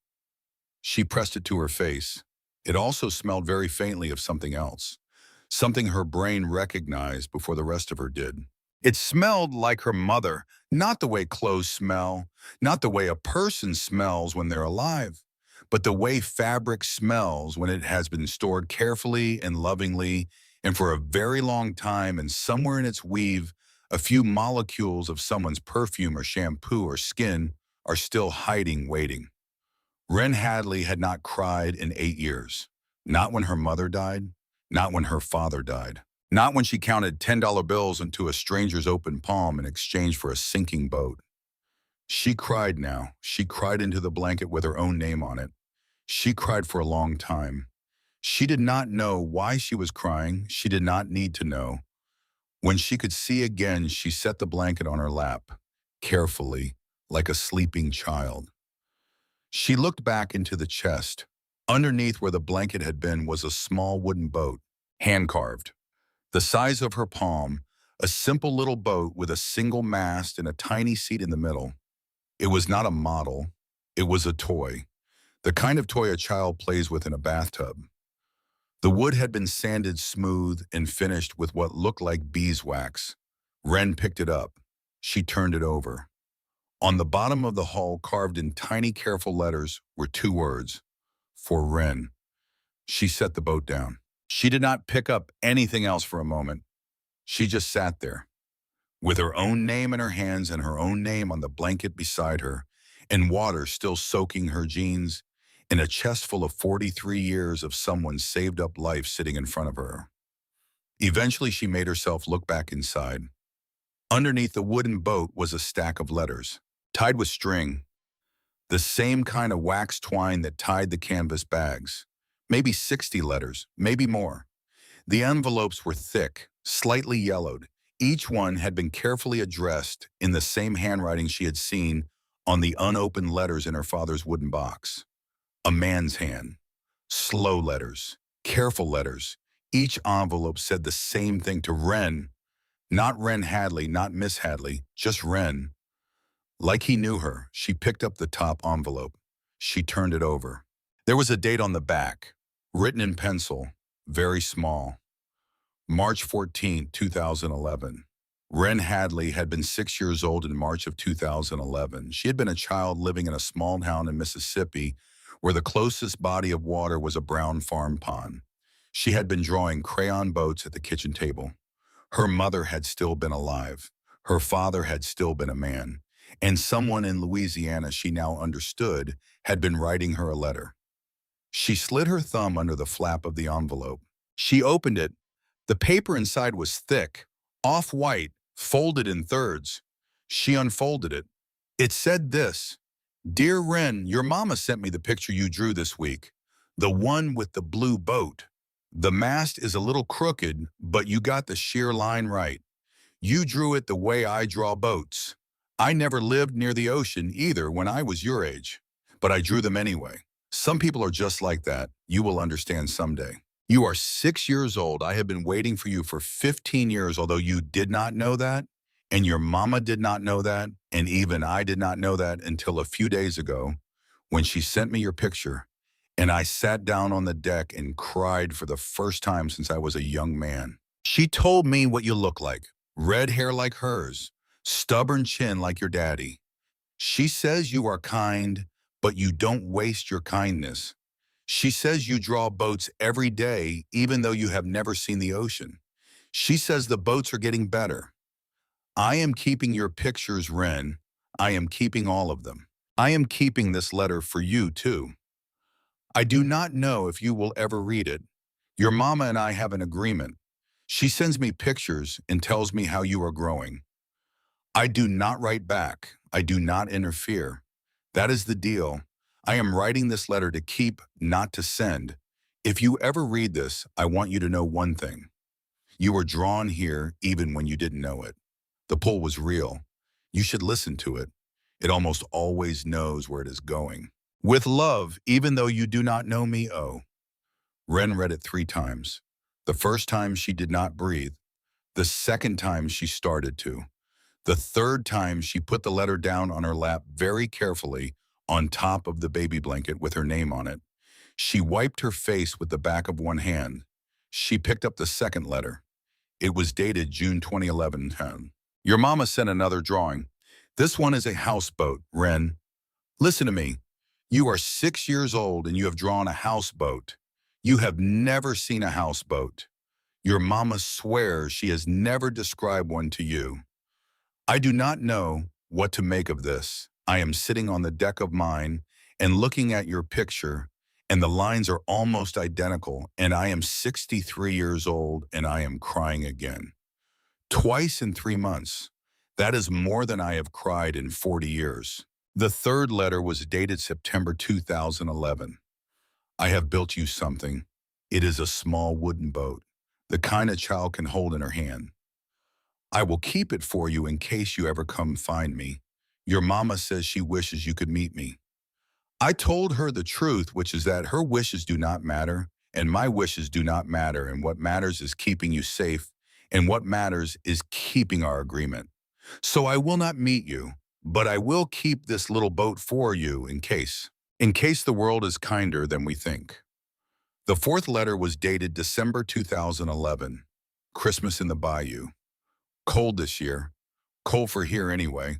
She pressed it to her face. It also smelled very faintly of something else, something her brain recognized before the rest of her did. It smelled like her mother, not the way clothes smell, not the way a person smells when they're alive, but the way fabric smells when it has been stored carefully and lovingly and for a very long time, and somewhere in its weave, a few molecules of someone's perfume or shampoo or skin are still hiding, waiting. Wren Hadley had not cried in 8 years. Not when her mother died, not when her father died, not when she counted $10 bills into a stranger's open palm in exchange for a sinking boat. She cried now. She cried into the blanket with her own name on it. She cried for a long time. She did not know why she was crying. She did not need to know. When she could see again, she set the blanket on her lap, carefully, like a sleeping child. She looked back into the chest. Underneath where the blanket had been was a small wooden boat, hand-carved, the size of her palm, a simple little boat with a single mast and a tiny seat in the middle. It was not a model. It was a toy, the kind of toy a child plays with in a bathtub. The wood had been sanded smooth and finished with what looked like beeswax. Wren picked it up. She turned it over. On the bottom of the hull, carved in tiny, careful letters, were 2 words, "For Wren." She set the boat down. She did not pick up anything else for a moment. She just sat there, with her own name in her hands and her own name on the blanket beside her, and water still soaking her jeans, and a chest full of 43 years of someone's saved-up life sitting in front of her. Eventually, she made herself look back inside. Underneath the wooden boat was a stack of letters, tied with string, the same kind of wax twine that tied the canvas bags. Maybe 60 letters, maybe more. The envelopes were thick, slightly yellowed. Each one had been carefully addressed in the same handwriting she had seen on the unopened letters in her father's wooden box. A man's hand. Slow letters, careful letters. Each envelope said the same thing to Wren. Not Wren Hadley, not Miss Hadley, just Wren. Like he knew her, she picked up the top envelope. She turned it over. There was a date on the back, written in pencil, very small. March 14, 2011. Wren Hadley had been 6 years old in March of 2011. She had been a child living in a small town in Mississippi where the closest body of water was a brown farm pond. She had been drawing crayon boats at the kitchen table. Her mother had still been alive. Her father had still been a man. And someone in Louisiana, she now understood, had been writing her a letter. She slid her thumb under the flap of the envelope. She opened it. The paper inside was thick, off-white, folded in thirds. She unfolded it. It said this: "Dear Wren, your mama sent me the picture you drew this week, the one with the blue boat. The mast is a little crooked, but you got the sheer line right. You drew it the way I draw boats. I never lived near the ocean either when I was your age, but I drew them anyway. Some people are just like that. You will understand someday. You are 6 years old. I have been waiting for you for 15 years, although you did not know that, and your mama did not know that, and even I did not know that until a few days ago when she sent me your picture, and I sat down on the deck and cried for the first time since I was a young man. She told me what you look like, red hair like hers, stubborn chin like your daddy. She says you are kind, but you don't waste your kindness. She says you draw boats every day, even though you have never seen the ocean. She says the boats are getting better. I am keeping your pictures, Wren. I am keeping all of them. I am keeping this letter for you, too. I do not know if you will ever read it. Your mama and I have an agreement. She sends me pictures and tells me how you are growing. I do not write back. I do not interfere. That is the deal. I am writing this letter to keep, not to send. If you ever read this, I want you to know one thing. You were drawn here even when you didn't know it. The pull was real. You should listen to it. It almost always knows where it is going. With love, even though you do not know me, oh. Wren read it 3 times. The first time she did not breathe. The second time she started to. The third time she put the letter down on her lap very carefully on top of the baby blanket with her name on it. She wiped her face with the back of one hand. She picked up the second letter. It was dated June 2011. Your mama sent another drawing. This one is a houseboat, Ren. Listen to me. You are 6 years old and you have drawn a houseboat. You have never seen a houseboat. Your mama swears she has never described one to you. I do not know what to make of this. I am sitting on the deck of mine and looking at your picture, and the lines are almost identical, and I am 63 years old and I am crying again. Twice in 3 months. That is more than I have cried in 40 years. The third letter was dated September 2011. I have built you something. It is a small wooden boat, the kind a child can hold in her hand. I will keep it for you in case you ever come find me. Your mama says she wishes you could meet me. I told her the truth, which is that her wishes do not matter, and my wishes do not matter, and what matters is keeping you safe, and what matters is keeping our agreement. So I will not meet you, but I will keep this little boat for you in case the world is kinder than we think. The fourth letter was dated December 2011, Christmas in the Bayou. Cold this year. Cold for here anyway.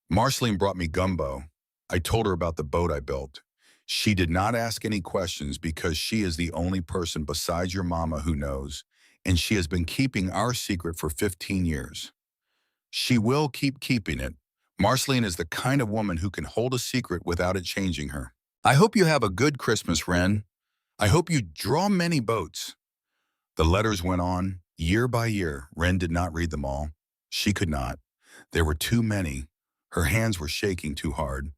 Marceline brought me gumbo. I told her about the boat I built. She did not ask any questions because she is the only person besides your mama who knows, and she has been keeping our secret for 15 years. She will keep keeping it. Marceline is the kind of woman who can hold a secret without it changing her. I hope you have a good Christmas, Ren. I hope you draw many boats. The letters went on, year by year. Ren did not read them all. She could not. There were too many. Her hands were shaking too hard.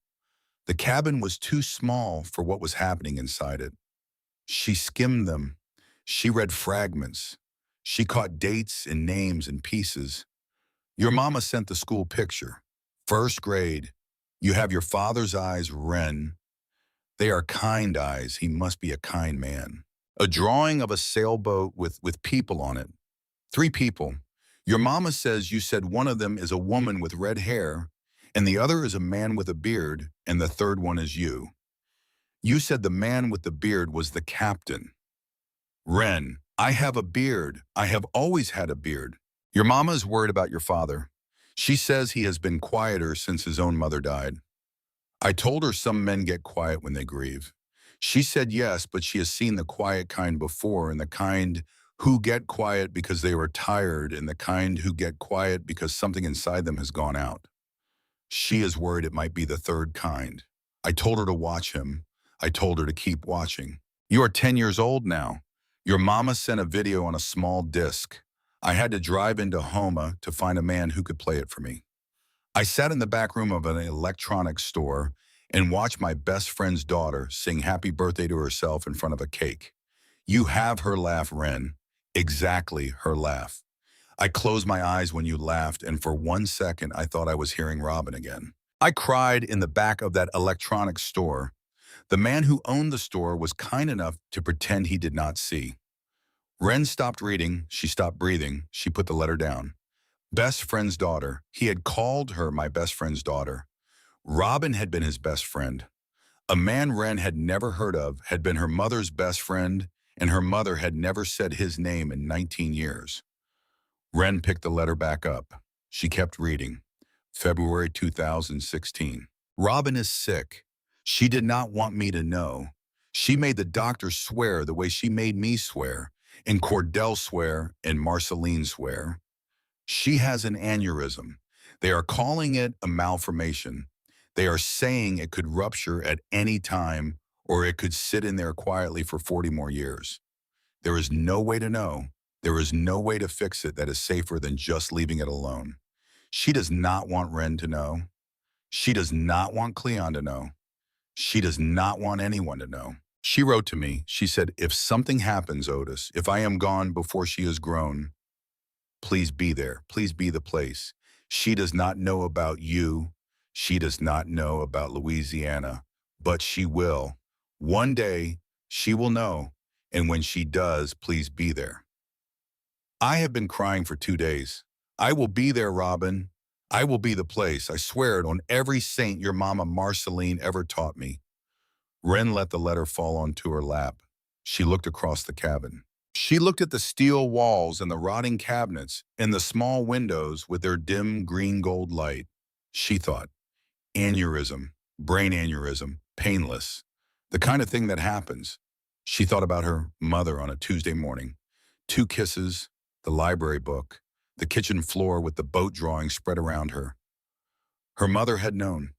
The cabin was too small for what was happening inside it. She skimmed them. She read fragments. She caught dates and names and pieces. Your mama sent the school picture. First grade. You have your father's eyes, Ren. They are kind eyes. He must be a kind man. A drawing of a sailboat with people on it. 3 people. Your mama says you said one of them is a woman with red hair, and the other is a man with a beard, and the third one is you. You said the man with the beard was the captain. Ren, I have a beard. I have always had a beard. Your mama is worried about your father. She says he has been quieter since his own mother died. I told her some men get quiet when they grieve. She said yes, but she has seen the quiet kind before, and the kind who get quiet because they were tired, and the kind who get quiet because something inside them has gone out. She is worried it might be the third kind. I told her to watch him. I told her to keep watching. You are 10 years old now. Your mama sent a video on a small disc. I had to drive into Homa to find a man who could play it for me. I sat in the back room of an electronics store and watched my best friend's daughter sing happy birthday to herself in front of a cake. You have her laugh, Ren. Exactly her laugh. I closed my eyes when you laughed, and for 1 second I thought I was hearing Robin again. I cried in the back of that electronics store. The man who owned the store was kind enough to pretend he did not see. Ren stopped reading. She stopped breathing. She put the letter down. Best friend's daughter. He had called her my best friend's daughter. Robin had been his best friend. A man Ren had never heard of had been her mother's best friend, and her mother had never said his name in 19 years. Ren picked the letter back up. She kept reading. February 2016. Robin is sick. She did not want me to know. She made the doctor swear the way she made me swear, and Cordell swear, and Marceline swear. She has an aneurysm. They are calling it a malformation. They are saying it could rupture at any time, or it could sit in there quietly for 40 more years. There is no way to know. There is no way to fix it that is safer than just leaving it alone. She does not want Ren to know. She does not want Cleon to know. She does not want anyone to know. She wrote to me. She said, if something happens, Otis, if I am gone before she is grown, please be there. Please be the place. She does not know about you. She does not know about Louisiana, but she will. One day, she will know, and when she does, please be there. I have been crying for 2 days. I will be there, Robin. I will be the place. I swear it on every saint your mama Marceline ever taught me. Wren let the letter fall onto her lap. She looked across the cabin. She looked at the steel walls and the rotting cabinets and the small windows with their dim green gold light. She thought, aneurysm, brain aneurysm, painless, the kind of thing that happens. She thought about her mother on a Tuesday morning. 2 kisses, the library book, the kitchen floor with the boat drawing spread around her. Her mother had known.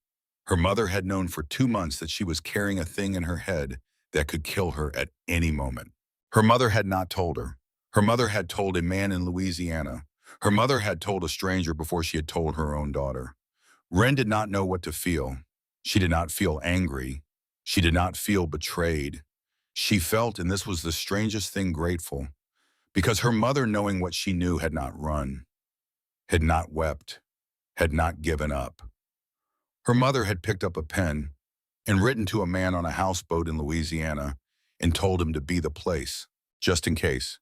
Her mother had known for 2 months that she was carrying a thing in her head that could kill her at any moment. Her mother had not told her. Her mother had told a man in Louisiana. Her mother had told a stranger before she had told her own daughter. Wren did not know what to feel. She did not feel angry. She did not feel betrayed. She felt, and this was the strangest thing, grateful, because her mother, knowing what she knew, had not run, had not wept, had not given up. Her mother had picked up a pen and written to a man on a houseboat in Louisiana and told him to be the place, just in case.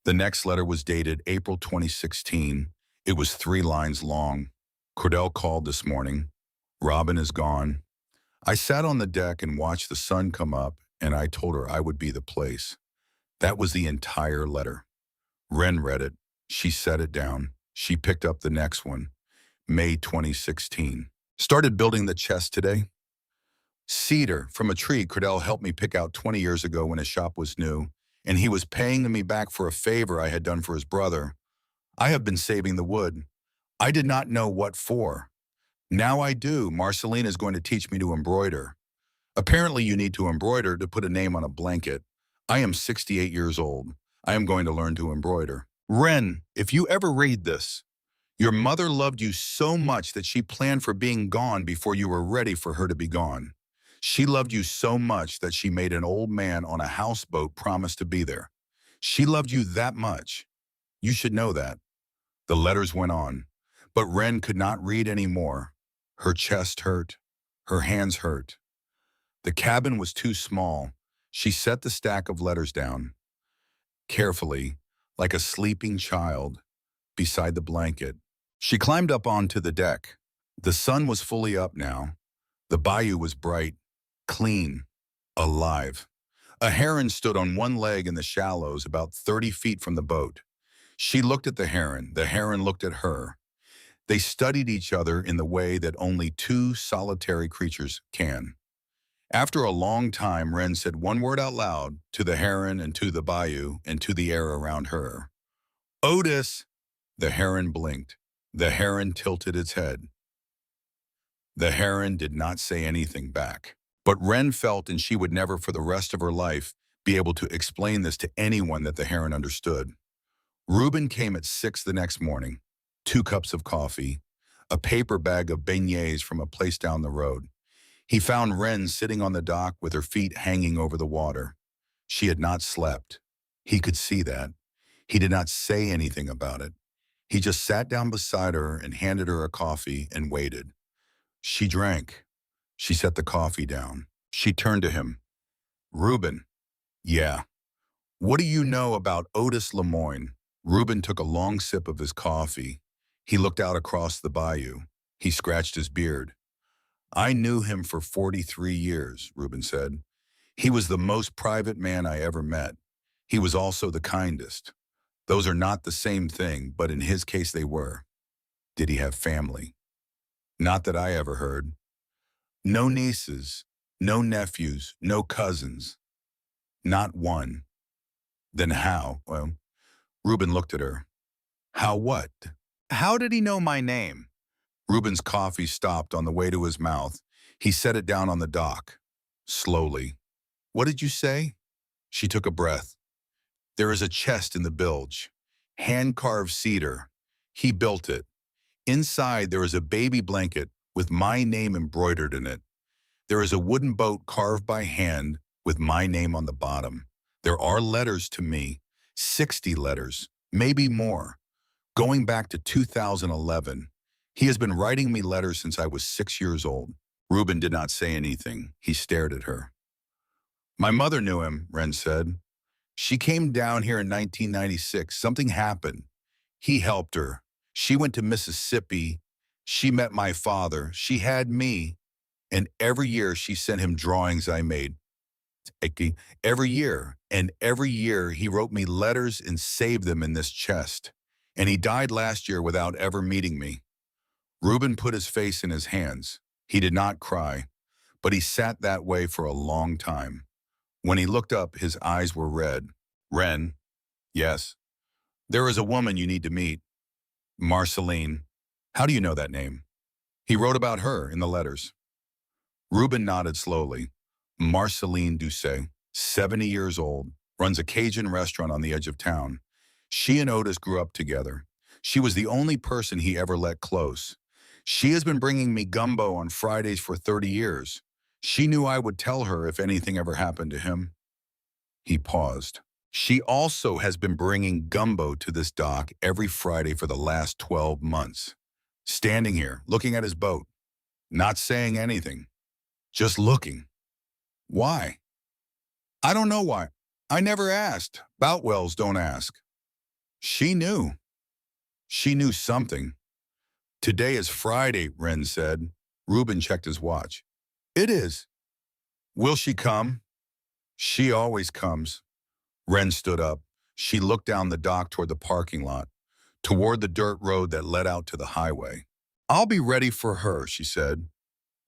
The next letter was dated April 2016. It was 3 lines long. Cordell called this morning. Robin is gone. I sat on the deck and watched the sun come up, and I told her I would be the place. That was the entire letter. Wren read it. She set it down. She picked up the next one. May 2016. Started building the chest today. Cedar from a tree Cordell helped me pick out 20 years ago when his shop was new, and he was paying me back for a favor I had done for his brother. I have been saving the wood. I did not know what for. Now I do. Marceline is going to teach me to embroider. Apparently you need to embroider to put a name on a blanket. I am 68 years old. I am going to learn to embroider. Wren, if you ever read this, your mother loved you so much that she planned for being gone before you were ready for her to be gone. She loved you so much that she made an old man on a houseboat promise to be there. She loved you that much. You should know that. The letters went on, but Wren could not read any more. Her chest hurt. Her hands hurt. The cabin was too small. She set the stack of letters down. Carefully, like a sleeping child, beside the blanket. She climbed up onto the deck. The sun was fully up now. The bayou was bright, clean, alive. A heron stood on one leg in the shallows about 30 feet from the boat. She looked at the heron looked at her. They studied each other in the way that only 2 solitary creatures can. After a long time, Wren said one word out loud to the heron and to the bayou and to the air around her. Otis! The heron blinked. The heron tilted its head. The heron did not say anything back. But Wren felt, and she would never for the rest of her life be able to explain this to anyone, that the heron understood. Reuben came at 6 the next morning. 2 cups of coffee, a paper bag of beignets from a place down the road. He found Wren sitting on the dock with her feet hanging over the water. She had not slept. He could see that. He did not say anything about it. He just sat down beside her and handed her a coffee and waited. She drank. She set the coffee down. She turned to him. Reuben. Yeah. What do you know about Otis Lemoyne? Reuben took a long sip of his coffee. He looked out across the bayou. He scratched his beard. I knew him for 43 years, Reuben said. He was the most private man I ever met. He was also the kindest. Those are not the same thing, but in his case they were. Did he have family? Not that I ever heard. No nieces, no nephews, no cousins. Not one. Then how? Well, Reuben looked at her. How what? How did he know my name? Reuben's coffee stopped on the way to his mouth. He set it down on the dock. Slowly. What did you say? She took a breath. There is a chest in the bilge. Hand-carved cedar. He built it. Inside there is a baby blanket with my name embroidered in it. There is a wooden boat carved by hand with my name on the bottom. There are letters to me. 60 letters, maybe more. Going back to 2011. He has been writing me letters since I was 6 years old. Reuben did not say anything. He stared at her. My mother knew him, Wren said. She came down here in 1996. Something happened. He helped her. She went to Mississippi. She met my father. She had me. And every year she sent him drawings I made. Every year. And every year he wrote me letters and saved them in this chest. And he died last year without ever meeting me. Reuben put his face in his hands. He did not cry, but he sat that way for a long time. When he looked up, his eyes were red. Ren, yes. There is a woman you need to meet. Marceline. How do you know that name? He wrote about her in the letters. Reuben nodded slowly. Marceline Doucet, 70 years old, runs a Cajun restaurant on the edge of town. She and Otis grew up together. She was the only person he ever let close. She has been bringing me gumbo on Fridays for 30 years. She knew I would tell her if anything ever happened to him. He paused. She also has been bringing gumbo to this dock every Friday for the last 12 months. Standing here, looking at his boat, not saying anything, just looking. Why? I don't know why. I never asked. Boutwells don't ask. She knew. She knew something. Today is Friday, Ren said. Reuben checked his watch. It is. Will she come? She always comes. Ren stood up. She looked down the dock toward the parking lot, toward the dirt road that led out to the highway. I'll be ready for her, she said.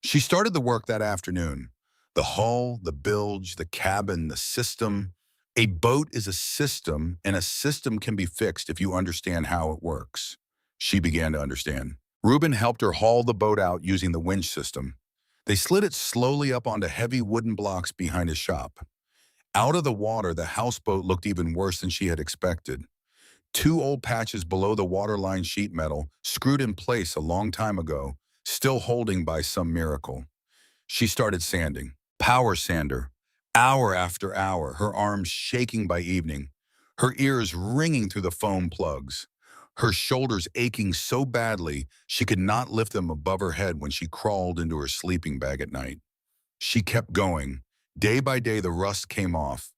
She started the work that afternoon. The hull, the bilge, the cabin, the system. A boat is a system, and a system can be fixed if you understand how it works. She began to understand. Reuben helped her haul the boat out using the winch system. They slid it slowly up onto heavy wooden blocks behind his shop. Out of the water, the houseboat looked even worse than she had expected. Two old patches below the waterline sheet metal, screwed in place a long time ago, still holding by some miracle. She started sanding. Power sander. Hour after hour, her arms shaking by evening, her ears ringing through the foam plugs, her shoulders aching so badly she could not lift them above her head when she crawled into her sleeping bag at night. She kept going. Day by day, the rust came off.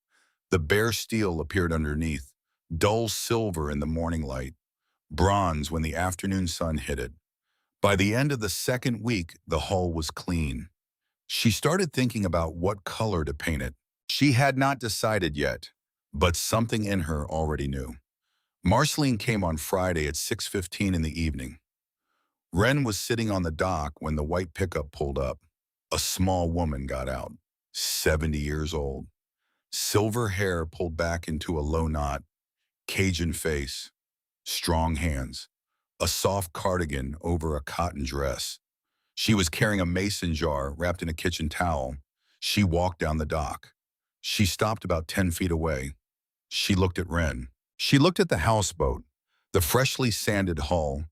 The bare steel appeared underneath, dull silver in the morning light, bronze when the afternoon sun hit it. By the end of the second week, the hull was clean. She started thinking about what color to paint it. She had not decided yet, but something in her already knew. Marceline came on Friday at 6:15 in the evening. Ren was sitting on the dock when the white pickup pulled up. A small woman got out, 70 years old. Silver hair pulled back into a low knot, Cajun face, strong hands, a soft cardigan over a cotton dress. She was carrying a mason jar wrapped in a kitchen towel. She walked down the dock. She stopped about 10 feet away. She looked at Ren. She looked at the houseboat, the freshly sanded hull,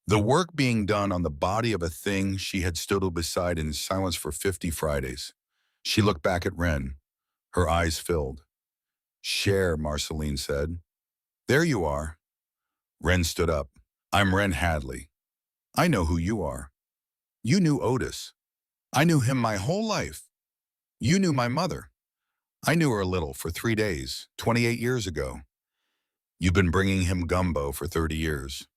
the work being done on the body of a thing she had stood beside in silence for 50 Fridays. She looked back at Ren. Her eyes filled. Share, Marceline said. There you are. Ren stood up. I'm Ren Hadley. I know who you are. You knew Otis. I knew him my whole life. You knew my mother. I knew her a little for 3 days, 28 years ago. You've been bringing him gumbo for 30 years.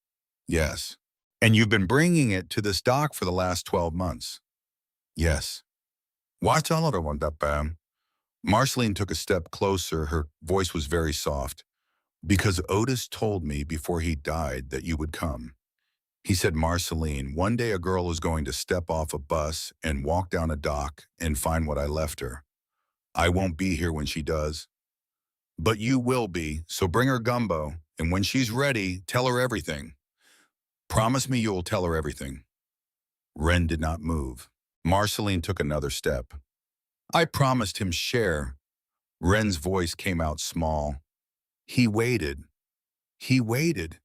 Yes. And you've been bringing it to this dock for the last 12 months. Yes. Watch all of one that bam. Marceline took a step closer. Her voice was very soft. Because Otis told me before he died that you would come. He said, Marceline, one day a girl is going to step off a bus and walk down a dock and find what I left her. I won't be here when she does. But you will be, so bring her gumbo, and when she's ready, tell her everything. Promise me you'll tell her everything. Ren did not move. Marceline took another step. I promised him share. Ren's voice came out small. He waited. He waited.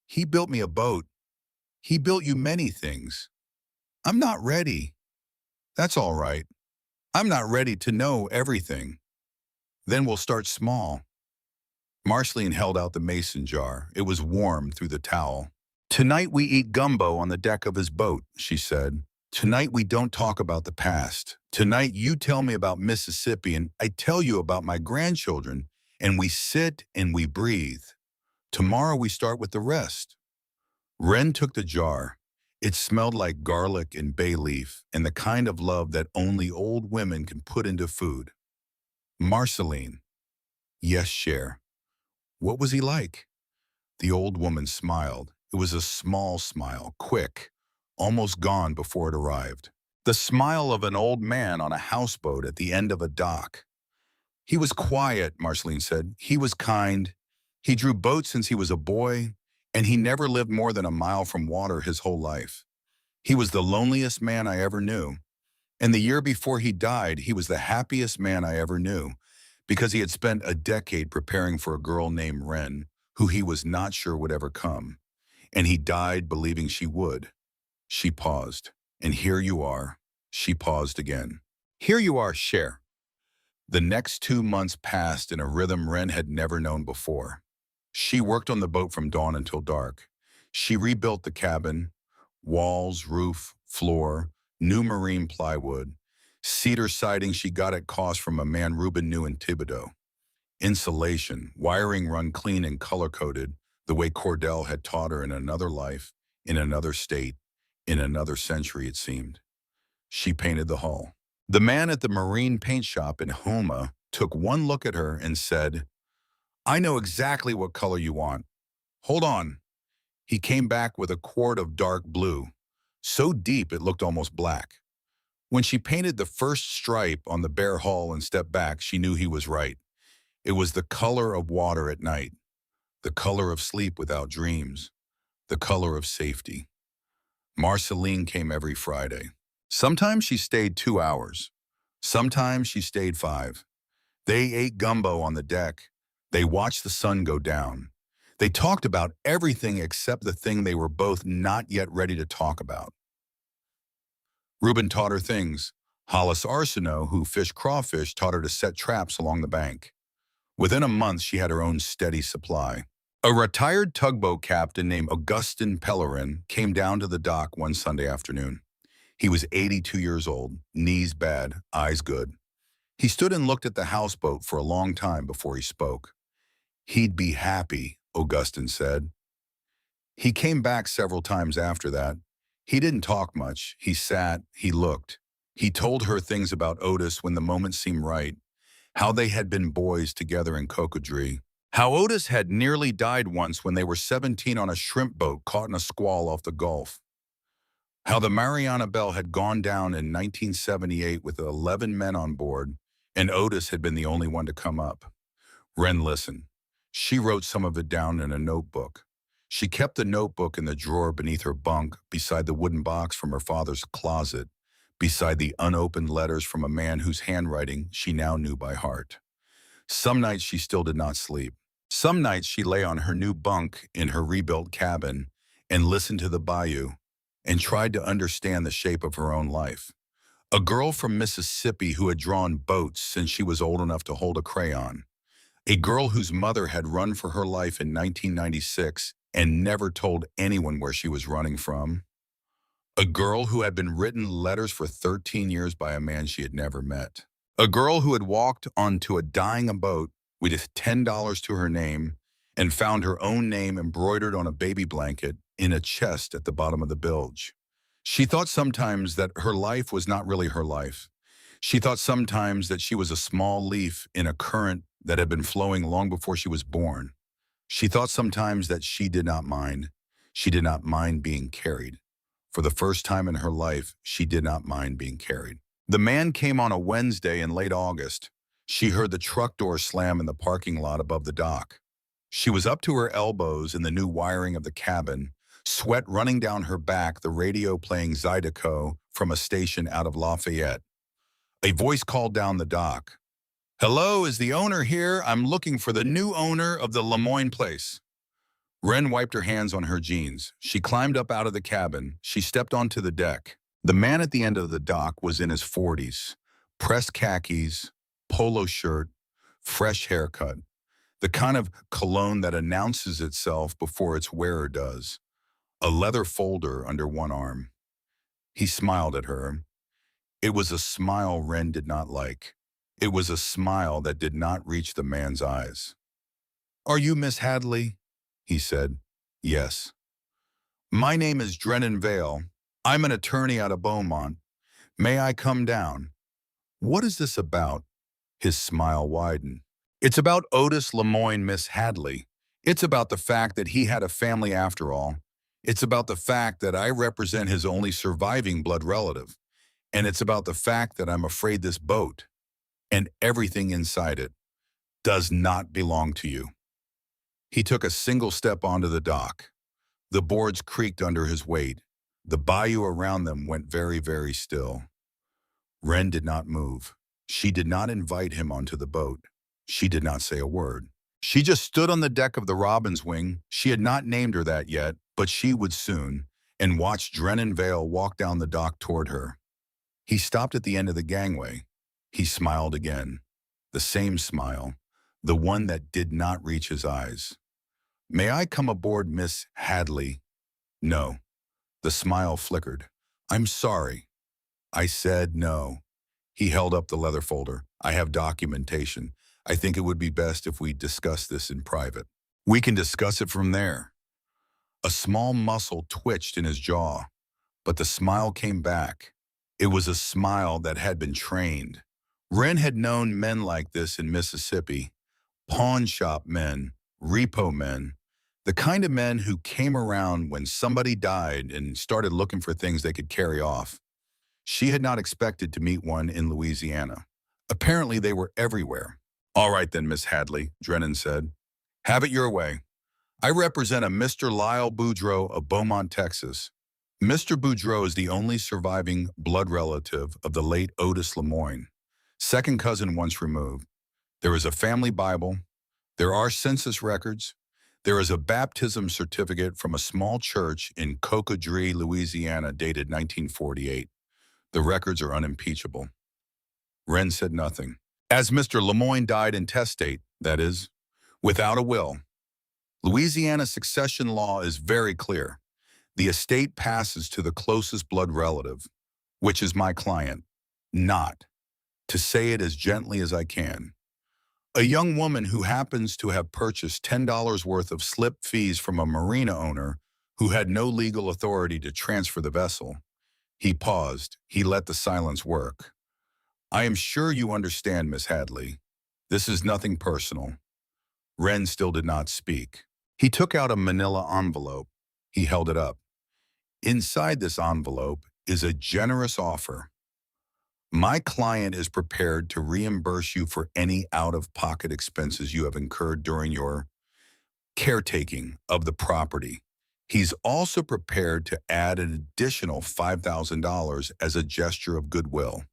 He built me a boat. He built you many things. I'm not ready. That's all right. I'm not ready to know everything. Then we'll start small. Marceline held out the mason jar. It was warm through the towel. Tonight we eat gumbo on the deck of his boat, she said. Tonight we don't talk about the past. Tonight you tell me about Mississippi and I tell you about my grandchildren and we sit and we breathe. Tomorrow we start with the rest. Wren took the jar. It smelled like garlic and bay leaf and the kind of love that only old women can put into food. Marceline. Yes, Cher. What was he like? The old woman smiled. It was a small smile, quick, almost gone before it arrived. The smile of an old man on a houseboat at the end of a dock. He was quiet, Marceline said. He was kind. He drew boats since he was a boy, and he never lived more than a mile from water his whole life. He was the loneliest man I ever knew. And the year before he died, he was the happiest man I ever knew because he had spent a decade preparing for a girl named Wren, who he was not sure would ever come. And he died believing she would. She paused. And here you are. She paused again. Here you are, Cher. The next 2 months passed in a rhythm Wren had never known before. She worked on the boat from dawn until dark. She rebuilt the cabin, walls, roof, floor, new marine plywood, cedar siding she got at cost from a man Reuben knew in Thibodeau. Insulation, wiring run clean and color-coded, the way Cordell had taught her in another life, in another state, in another century it seemed. She painted the hull. The man at the marine paint shop in Homa took one look at her and said, I know exactly what color you want. Hold on. He came back with a quart of dark blue, so deep it looked almost black. When she painted the first stripe on the bare hull and stepped back, she knew he was right. It was the color of water at night, the color of sleep without dreams, the color of safety. Marceline came every Friday. Sometimes she stayed 2 hours. Sometimes she stayed 5. They ate gumbo on the deck. They watched the sun go down. They talked about everything except the thing they were both not yet ready to talk about. Reuben taught her things. Hollis Arsenault, who fished crawfish, taught her to set traps along the bank. Within a month, she had her own steady supply. A retired tugboat captain named Augustin Pellerin came down to the dock one Sunday afternoon. He was 82 years old, knees bad, eyes good. He stood and looked at the houseboat for a long time before he spoke. He'd be happy, Augustin said. He came back several times after that. He didn't talk much. He sat, he looked. He told her things about Otis when the moment seemed right, how they had been boys together in Cocodrie, how Otis had nearly died once when they were 17 on a shrimp boat caught in a squall off the Gulf, how the Mariana Bell had gone down in 1978 with 11 men on board, and Otis had been the only one to come up. Wren listened. She wrote some of it down in a notebook. She kept the notebook in the drawer beneath her bunk, beside the wooden box from her father's closet, beside the unopened letters from a man whose handwriting she now knew by heart. Some nights she still did not sleep. Some nights she lay on her new bunk in her rebuilt cabin and listened to the bayou and tried to understand the shape of her own life. A girl from Mississippi who had drawn boats since she was old enough to hold a crayon. A girl whose mother had run for her life in 1996 and never told anyone where she was running from. A girl who had been written letters for 13 years by a man she had never met. A girl who had walked onto a dying boat with $10 to her name and found her own name embroidered on a baby blanket in a chest at the bottom of the bilge. She thought sometimes that her life was not really her life. She thought sometimes that she was a small leaf in a current that had been flowing long before she was born. She thought sometimes that she did not mind. She did not mind being carried. For the first time in her life, she did not mind being carried. The man came on a Wednesday in late August. She heard the truck door slam in the parking lot above the dock. She was up to her elbows in the new wiring of the cabin, sweat running down her back, the radio playing Zydeco from a station out of Lafayette. A voice called down the dock. Hello, is the owner here? I'm looking for the new owner of the Lemoyne place. Wren wiped her hands on her jeans. She climbed up out of the cabin. She stepped onto the deck. The man at the end of the dock was in his 40s. Pressed khakis, polo shirt, fresh haircut. The kind of cologne that announces itself before its wearer does. A leather folder under one arm. He smiled at her. It was a smile Wren did not like. It was a smile that did not reach the man's eyes. "Are you Miss Hadley?" he said. "Yes." "My name is Drennan Vale. I'm an attorney out of Beaumont. May I come down?" "What is this about?" His smile widened. "It's about Otis Lemoyne, Miss Hadley. It's about the fact that he had a family after all. It's about the fact that I represent his only surviving blood relative. And it's about the fact that I'm afraid this boat, and everything inside it, does not belong to you." He took a single step onto the dock. The boards creaked under his weight. The bayou around them went very, very still. Wren did not move. She did not invite him onto the boat. She did not say a word. She just stood on the deck of the Robin's Wing. She had not named her that yet, but she would soon, and watched Drennan Vale walk down the dock toward her. He stopped at the end of the gangway. He smiled again. The same smile, the one that did not reach his eyes. "May I come aboard, Miss Hadley?" "No." The smile flickered. "I'm sorry." "I said no." He held up the leather folder. "I have documentation. I think it would be best if we discuss this in private. We can discuss it from there." A small muscle twitched in his jaw, but the smile came back. It was a smile that had been trained. Wren had known men like this in Mississippi, pawn shop men, repo men, the kind of men who came around when somebody died and started looking for things they could carry off. She had not expected to meet one in Louisiana. Apparently they were everywhere. "All right then, Miss Hadley," Drennan said. "Have it your way. I represent a Mr. Lyle Boudreaux of Beaumont, Texas. Mr. Boudreaux is the only surviving blood relative of the late Otis Lemoyne, second cousin once removed. There is a family Bible. There are census records. There is a baptism certificate from a small church in Cocodrie, Louisiana, dated 1948. The records are unimpeachable." Wren said nothing. "As Mr. Lemoyne died intestate, that is, without a will, Louisiana succession law is very clear. The estate passes to the closest blood relative, which is my client, not, to say it as gently as I can, a young woman who happens to have purchased $10 worth of slip fees from a marina owner who had no legal authority to transfer the vessel." He paused. He let the silence work. "I am sure you understand, Miss Hadley. This is nothing personal." Wren still did not speak. He took out a manila envelope. He held it up. "Inside this envelope is a generous offer. My client is prepared to reimburse you for any out-of-pocket expenses you have incurred during your caretaking of the property. He's also prepared to add an additional $5,000 as a gesture of goodwill.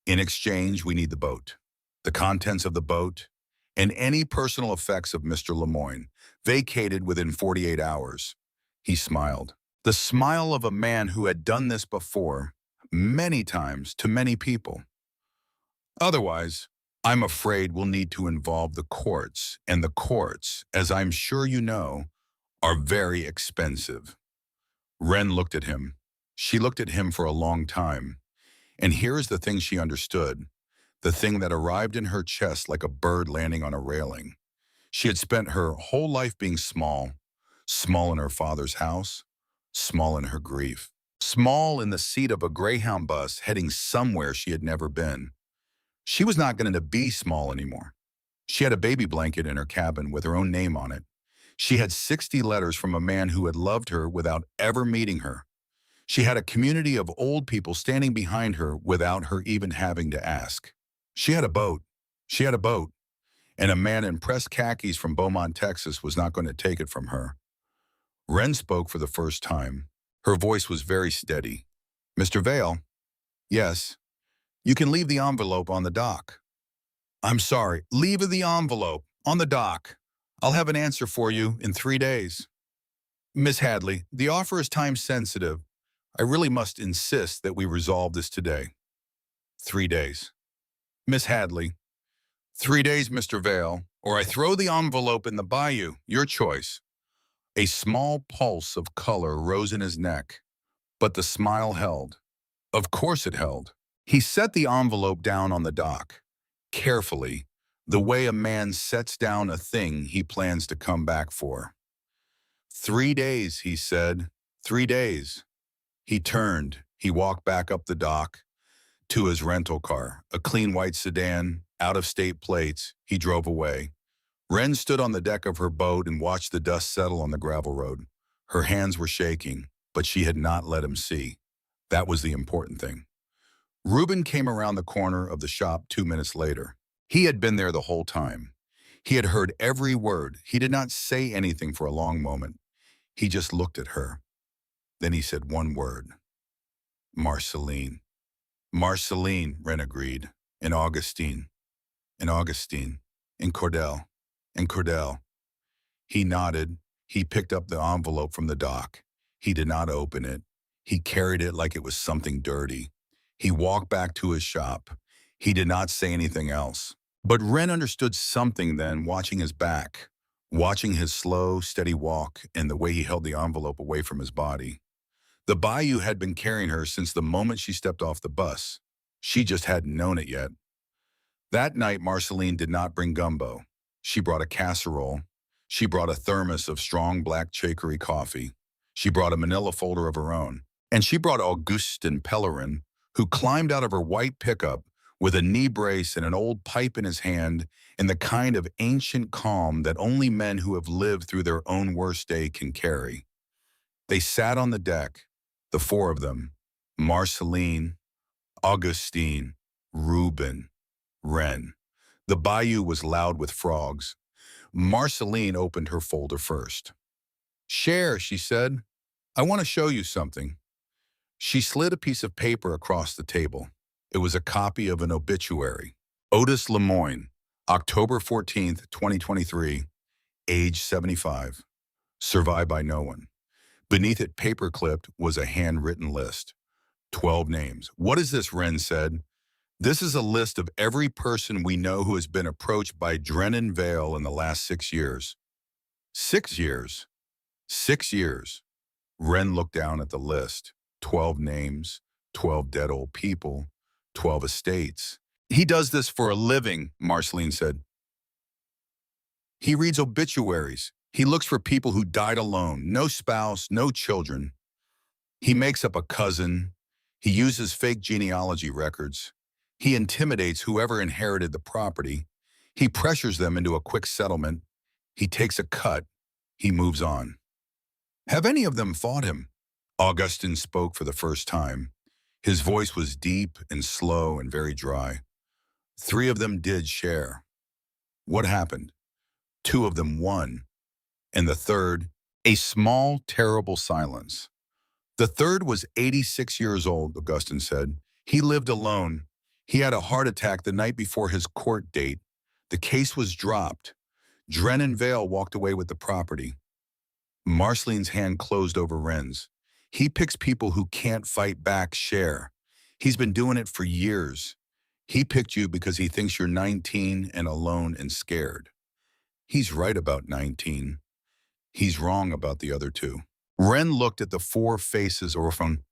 In exchange, we need the boat, the contents of the boat, and any personal effects of Mr. Lemoyne, vacated within 48 hours. He smiled. The smile of a man who had done this before, many times, to many people. "Otherwise, I'm afraid we'll need to involve the courts, and the courts, as I'm sure you know, are very expensive." Wren looked at him. She looked at him for a long time. And here is the thing she understood, the thing that arrived in her chest like a bird landing on a railing. She had spent her whole life being small, small in her father's house, small in her grief, small in the seat of a Greyhound bus heading somewhere she had never been. She was not going to be small anymore. She had a baby blanket in her cabin with her own name on it. She had 60 letters from a man who had loved her without ever meeting her. She had a community of old people standing behind her without her even having to ask. She had a boat. She had a boat. And a man in pressed khakis from Beaumont, Texas was not going to take it from her. Wren spoke for the first time. Her voice was very steady. "Mr. Vale?" "Yes." "You can leave the envelope on the dock." "I'm sorry. Leave the envelope on the dock. I'll have an answer for you in 3 days." "Miss Hadley, the offer is time sensitive. I really must insist that we resolve this today." 3 days. "Miss Hadley." 3 days, Mr. Vale, or I throw the envelope in the bayou. Your choice." A small pulse of color rose in his neck, but the smile held. Of course it held. He set the envelope down on the dock. carefully, the way a man sets down a thing he plans to come back for. 3 days, he said. 3 days. He turned. He walked back up the dock to his rental car, a clean white sedan, out-of-state plates. He drove away. Wren stood on the deck of her boat and watched the dust settle on the gravel road. Her hands were shaking, but she had not let him see. That was the important thing. Reuben came around the corner of the shop 2 minutes later. He had been there the whole time. He had heard every word. He did not say anything for a long moment. He just looked at her. Then he said one word. Marceline. Marceline, Wren agreed. And Augustine. And Augustine. And Cordell. And Cordell. He nodded. He picked up the envelope from the dock. He did not open it. He carried it like it was something dirty. He walked back to his shop. He did not say anything else. But Wren understood something then, watching his back, watching his slow, steady walk and the way he held the envelope away from his body. The bayou had been carrying her since the moment she stepped off the bus. She just hadn't known it yet. That night, Marceline did not bring gumbo. She brought a casserole. She brought a thermos of strong black chicory coffee. She brought a manila folder of her own. And she brought Augustin Pellerin, who climbed out of her white pickup with a knee brace and an old pipe in his hand and the kind of ancient calm that only men who have lived through their own worst day can carry. They sat on the deck, the four of them, Marceline, Augustine, Reuben, Wren. The bayou was loud with frogs. Marceline opened her folder first. "Share," she said. "I want to show you something." She slid a piece of paper across the table. It was a copy of an obituary. Otis Lemoyne, October 14th, 2023, age 75. Survived by no one. Beneath it, paper-clipped, was a handwritten list. 12 names. "What is this?" Wren said. "This is a list of every person we know who has been approached by Drennan Vale in the last 6 years." 6 years? 6 years. Wren looked down at the list. 12 names, 12 dead old people, 12 estates. "He does this for a living," Marceline said. "He reads obituaries. He looks for people who died alone, no spouse, no children. He makes up a cousin. He uses fake genealogy records. He intimidates whoever inherited the property. He pressures them into a quick settlement. He takes a cut. He moves on." "Have any of them fought him?" Augustine spoke for the first time. His voice was deep and slow and very dry. "3 of them did share." "What happened?" "2 of them won. And the third?" A small, terrible silence. "The third was 86 years old," Augustine said. "He lived alone. He had a heart attack the night before his court date. The case was dropped. Drennan Vale walked away with the property." Marceline's hand closed over Wren's. "He picks people who can't fight back, share. He's been doing it for years. He picked you because he thinks you're 19 and alone and scared. He's right about 19. He's wrong about the other 2. Wren looked at the 4 faces from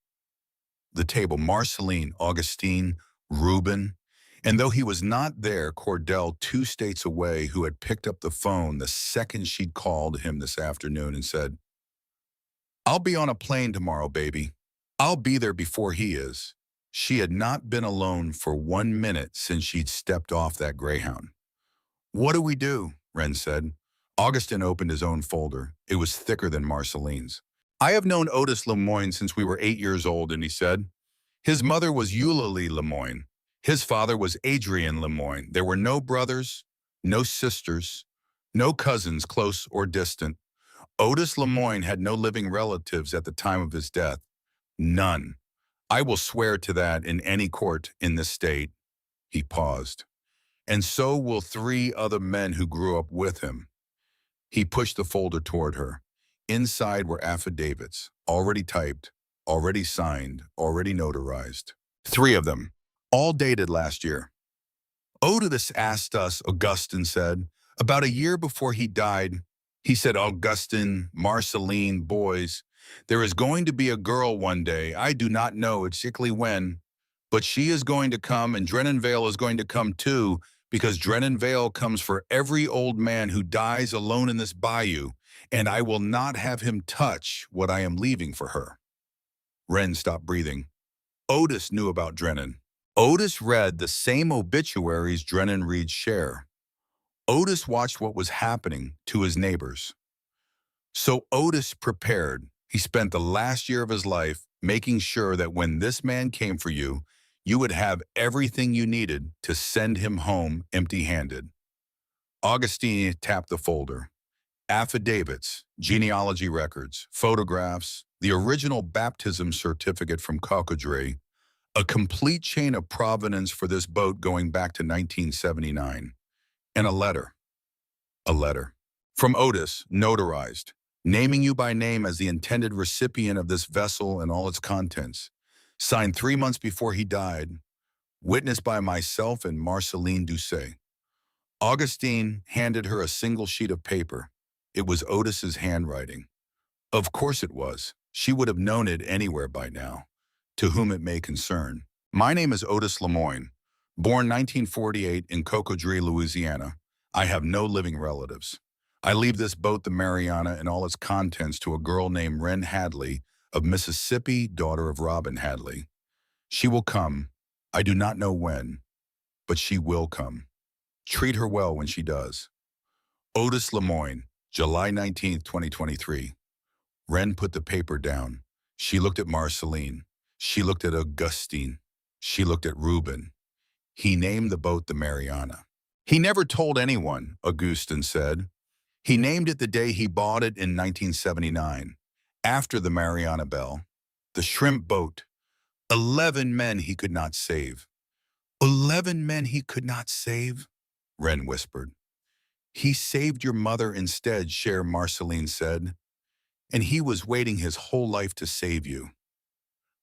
the table, Marceline, Augustine, Reuben, and though he was not there, Cordell, 2 states away, who had picked up the phone the second she'd called him this afternoon and said, "I'll be on a plane tomorrow, baby. I'll be there before he is." She had not been alone for 1 minute since she'd stepped off that Greyhound. "What do we do?" Wren said. Augustin opened his own folder. It was thicker than Marceline's. "I have known Otis Lemoyne since we were 8 years old," and he said. "His mother was Eulalie Lemoyne. His father was Adrian Lemoyne. There were no brothers, no sisters, no cousins, close or distant. Otis Lemoyne had no living relatives at the time of his death. None. I will swear to that in any court in this state." He paused. "And so will 3 other men who grew up with him." He pushed the folder toward her. Inside were affidavits, already typed, already signed, already notarized. 3 of them, all dated last year. "Otis asked us," Augustine said, "about a year before he died. He said, 'Augustine, Marceline, boys, there is going to be a girl one day. I do not know exactly when, but she is going to come and Drennan Vale is going to come too, because Drennan Vale comes for every old man who dies alone in this bayou, and I will not have him touch what I am leaving for her." Wren stopped breathing. Otis knew about Drennan. Otis read the same obituaries Drennan reads share. Otis watched what was happening to his neighbors. So Otis prepared. He spent the last year of his life making sure that when this man came for you, you would have everything you needed to send him home empty-handed. Augustine tapped the folder. Affidavits, genealogy records, photographs, the original baptism certificate from Cocodrie, a complete chain of provenance for this boat going back to 1979, and a letter. A letter. From Otis, notarized, naming you by name as the intended recipient of this vessel and all its contents, signed 3 months before he died, witnessed by myself and Marceline Doucet. Augustine handed her a single sheet of paper. It was Otis's handwriting. Of course it was. She would have known it anywhere by now. To whom it may concern. My name is Otis Lemoyne. Born 1948 in Cocodrie, Louisiana. I have no living relatives. I leave this boat, the Mariana, and all its contents to a girl named Wren Hadley of Mississippi, daughter of Robin Hadley. She will come. I do not know when, but she will come. Treat her well when she does. Otis Lemoyne, July 19th, 2023. Wren put the paper down. She looked at Marceline. She looked at Augustine. She looked at Reuben. He named the boat the Mariana. He never told anyone, Augustine said. He named it the day he bought it in 1979, after the Mariana Belle. The shrimp boat. 11 men he could not save. 11 men he could not save? Wren whispered. He saved your mother instead, Cher, Marceline said. And he was waiting his whole life to save you.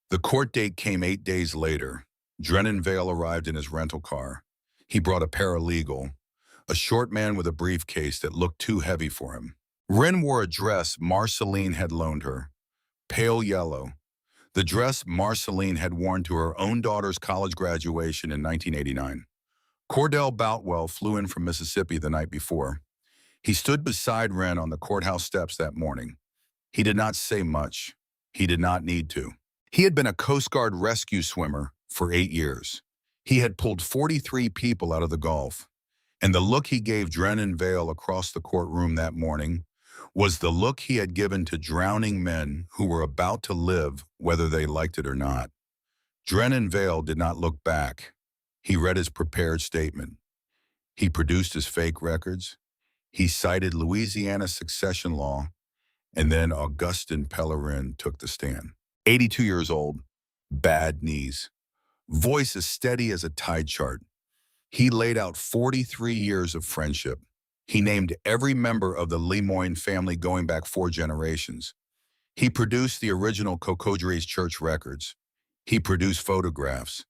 The court date came 8 days later. Drennan Vale arrived in his rental car. He brought a paralegal, a short man with a briefcase that looked too heavy for him. Wren wore a dress Marceline had loaned her, pale yellow. The dress Marceline had worn to her own daughter's college graduation in 1989. Cordell Boutwell flew in from Mississippi the night before. He stood beside Wren on the courthouse steps that morning. He did not say much. He did not need to. He had been a Coast Guard rescue swimmer for 8 years. He had pulled 43 people out of the Gulf. And the look he gave Drennan Vale across the courtroom that morning was the look he had given to drowning men who were about to live whether they liked it or not. Drennan Vale did not look back. He read his prepared statement. He produced his fake records. He cited Louisiana succession law. And then Augustin Pellerin took the stand. 82 years old, bad knees, voice as steady as a tide chart. He laid out 43 years of friendship. He named every member of the Lemoyne family going back 4 generations. He produced the original Cocodrie's church records. He produced photographs.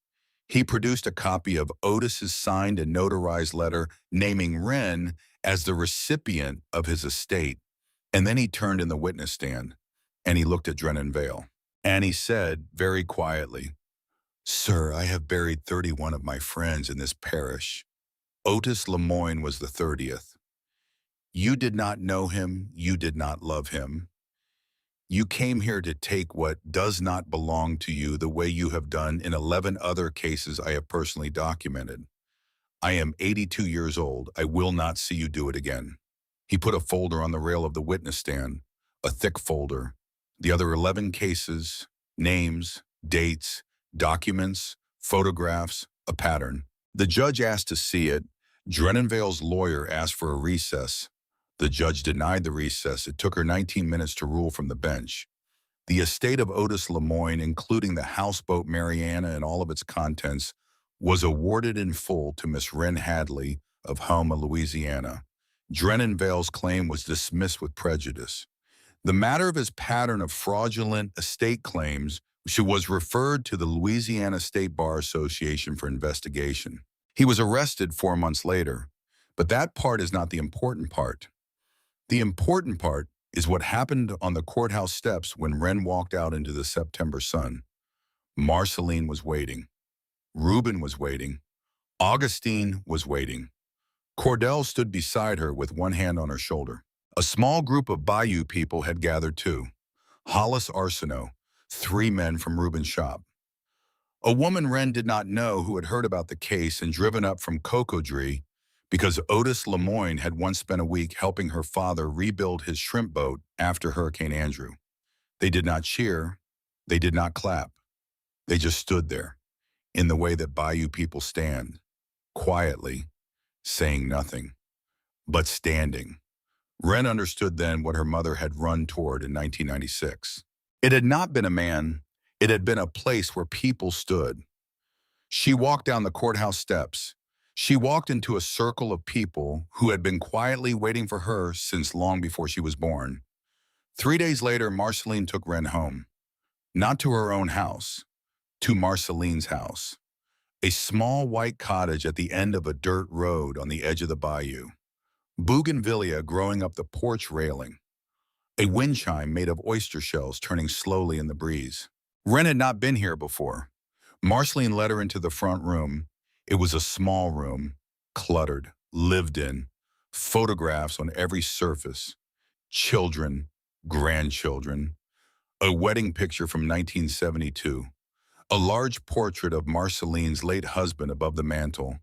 He produced a copy of Otis's signed and notarized letter naming Wren as the recipient of his estate. And then he turned in the witness stand, and he looked at Drennan Vale. And he said, very quietly, "Sir, I have buried 31 of my friends in this parish. Otis Lemoyne was the 30th. You did not know him. You did not love him. You came here to take what does not belong to you the way you have done in 11 other cases I have personally documented. I am 82 years old. I will not see you do it again." He put a folder on the rail of the witness stand, a thick folder. The other 11 cases, names, dates, documents, photographs, a pattern. The judge asked to see it. Drennan Vale's lawyer asked for a recess. The judge denied the recess. It took her 19 minutes to rule from the bench. The estate of Otis Lemoyne, including the houseboat Mariana and all of its contents, was awarded in full to Miss Wren Hadley of Houma, Louisiana. Drennan Vale's claim was dismissed with prejudice. The matter of his pattern of fraudulent estate claims was referred to the Louisiana State Bar Association for investigation. He was arrested 4 months later, but that part is not the important part. The important part is what happened on the courthouse steps when Wren walked out into the September sun. Marceline was waiting. Reuben was waiting. Augustine was waiting. Cordell stood beside her with one hand on her shoulder. A small group of Bayou people had gathered too. Hollis Arsenault, 3 men from Reuben's shop. A woman Wren did not know who had heard about the case and driven up from Cocodrie because Otis Lemoyne had once spent a week helping her father rebuild his shrimp boat after Hurricane Andrew. They did not cheer. They did not clap. They just stood there, in the way that Bayou people stand, quietly, saying nothing, but standing. Wren understood then what her mother had run toward in 1996. It had not been a man. It had been a place where people stood. She walked down the courthouse steps. She walked into a circle of people who had been quietly waiting for her since long before she was born. 3 days later, Marceline took Wren home. Not to her own house, to Marceline's house. A small white cottage at the end of a dirt road on the edge of the bayou. Bougainvillea growing up the porch railing. A wind chime made of oyster shells turning slowly in the breeze. Wren had not been here before. Marceline led her into the front room. It was a small room, cluttered, lived in, photographs on every surface, children, grandchildren, a wedding picture from 1972, a large portrait of Marceline's late husband above the mantel,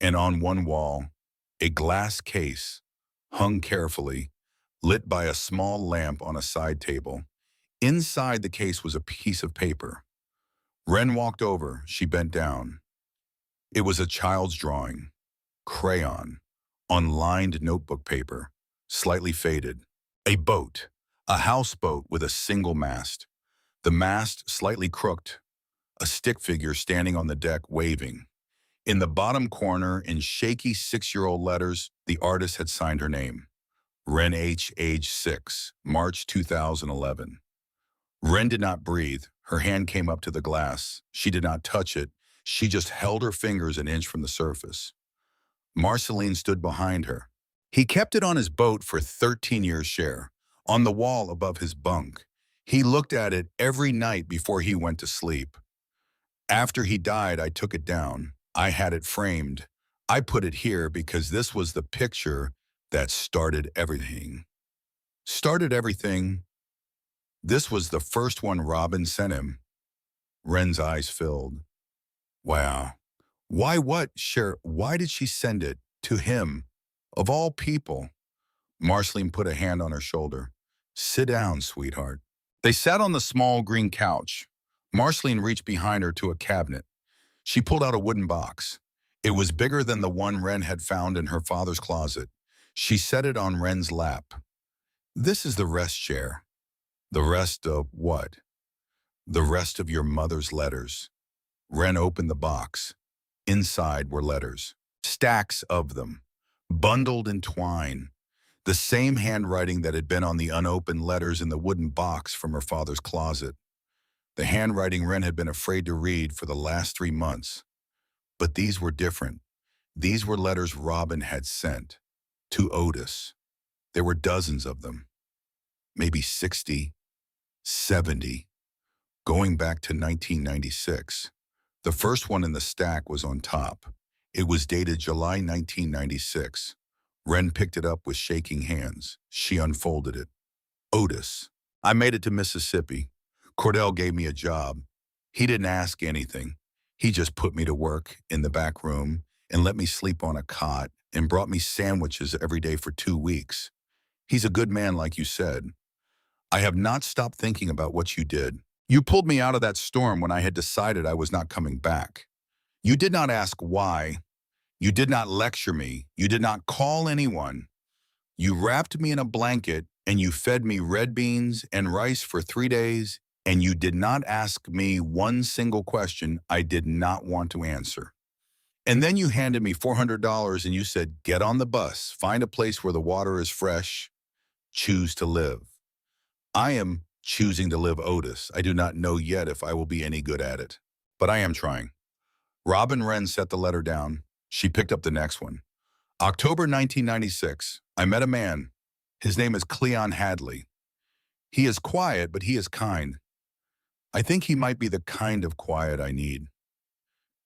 and on one wall, a glass case, hung carefully, lit by a small lamp on a side table. Inside the case was a piece of paper. Wren walked over. She bent down. It was a child's drawing, crayon, on lined notebook paper, slightly faded. A boat, a houseboat with a single mast. The mast slightly crooked, a stick figure standing on the deck waving. In the bottom corner, in shaky 6-year-old letters, the artist had signed her name. Wren H., age 6, March 2011. Wren did not breathe. Her hand came up to the glass. She did not touch it. She just held her fingers an inch from the surface. Marceline stood behind her. He kept it on his boat for 13 years' share, on the wall above his bunk. He looked at it every night before he went to sleep. After he died, I took it down. I had it framed. I put it here because this was the picture that started everything. Started everything. This was the first one Robin sent him. Wren's eyes filled. Wow. Why what, Cher? Why did she send it to him? Of all people. Marceline put a hand on her shoulder. Sit down, sweetheart. They sat on the small green couch. Marceline reached behind her to a cabinet. She pulled out a wooden box. It was bigger than the one Wren had found in her father's closet. She set it on Wren's lap. This is the rest, Cher. The rest of what? The rest of your mother's letters. Wren opened the box. Inside were letters. Stacks of them. Bundled in twine. The same handwriting that had been on the unopened letters in the wooden box from her father's closet. The handwriting Wren had been afraid to read for the last 3 months. But these were different. These were letters Robin had sent. To Otis. There were dozens of them. Maybe 60, 70. Going back to 1996. The first one in the stack was on top. It was dated July 1996. Wren picked it up with shaking hands. She unfolded it. Otis. I made it to Mississippi. Cordell gave me a job. He didn't ask anything. He just put me to work in the back room and let me sleep on a cot and brought me sandwiches every day for 2 weeks. He's a good man, like you said. I have not stopped thinking about what you did. You pulled me out of that storm when I had decided I was not coming back. You did not ask why. You did not lecture me. You did not call anyone. You wrapped me in a blanket and you fed me red beans and rice for 3 days, and you did not ask me one single question I did not want to answer. And then you handed me $400 and you said, get on the bus, find a place where the water is fresh, choose to live. I am choosing to live Otis. I do not know yet if I will be any good at it, but I am trying. Robin Wren set the letter down. She picked up the next one. October 1996, I met a man. His name is Cleon Hadley. He is quiet, but he is kind. I think he might be the kind of quiet I need.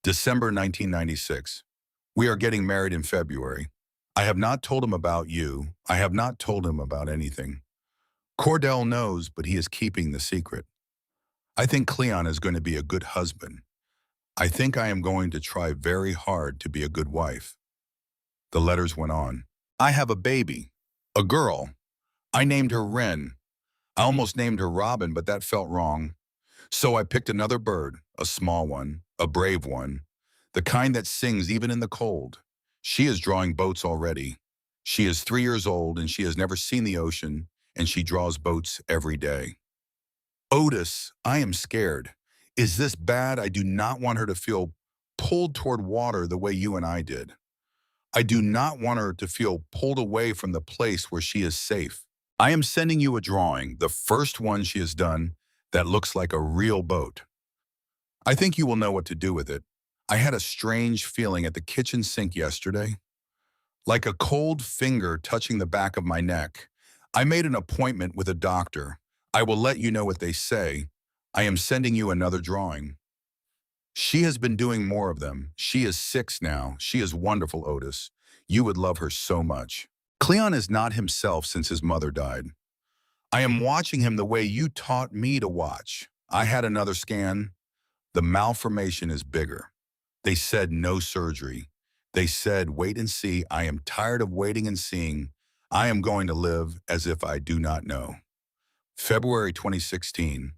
December 1996. We are getting married in February. I have not told him about you. I have not told him about anything. Cordell knows, but he is keeping the secret. I think Cleon is going to be a good husband. I think I am going to try very hard to be a good wife. The letters went on. I have a baby. A girl. I named her Wren. I almost named her Robin, but that felt wrong. So I picked another bird, a small one, a brave one, the kind that sings even in the cold. She is drawing boats already. She is 3 years old and she has never seen the ocean, and she draws boats every day. Otis, I am scared. Is this bad? I do not want her to feel pulled toward water the way you and I did. I do not want her to feel pulled away from the place where she is safe. I am sending you a drawing, the first one she has done, that looks like a real boat. I think you will know what to do with it. I had a strange feeling at the kitchen sink yesterday, like a cold finger touching the back of my neck. I made an appointment with a doctor. I will let you know what they say. I am sending you another drawing. She has been doing more of them. She is 6 now. She is wonderful, Otis. You would love her so much. Cleon is not himself since his mother died. I am watching him the way you taught me to watch. I had another scan. The malformation is bigger. They said no surgery. They said, wait and see. I am tired of waiting and seeing. I am going to live as if I do not know. February 2016.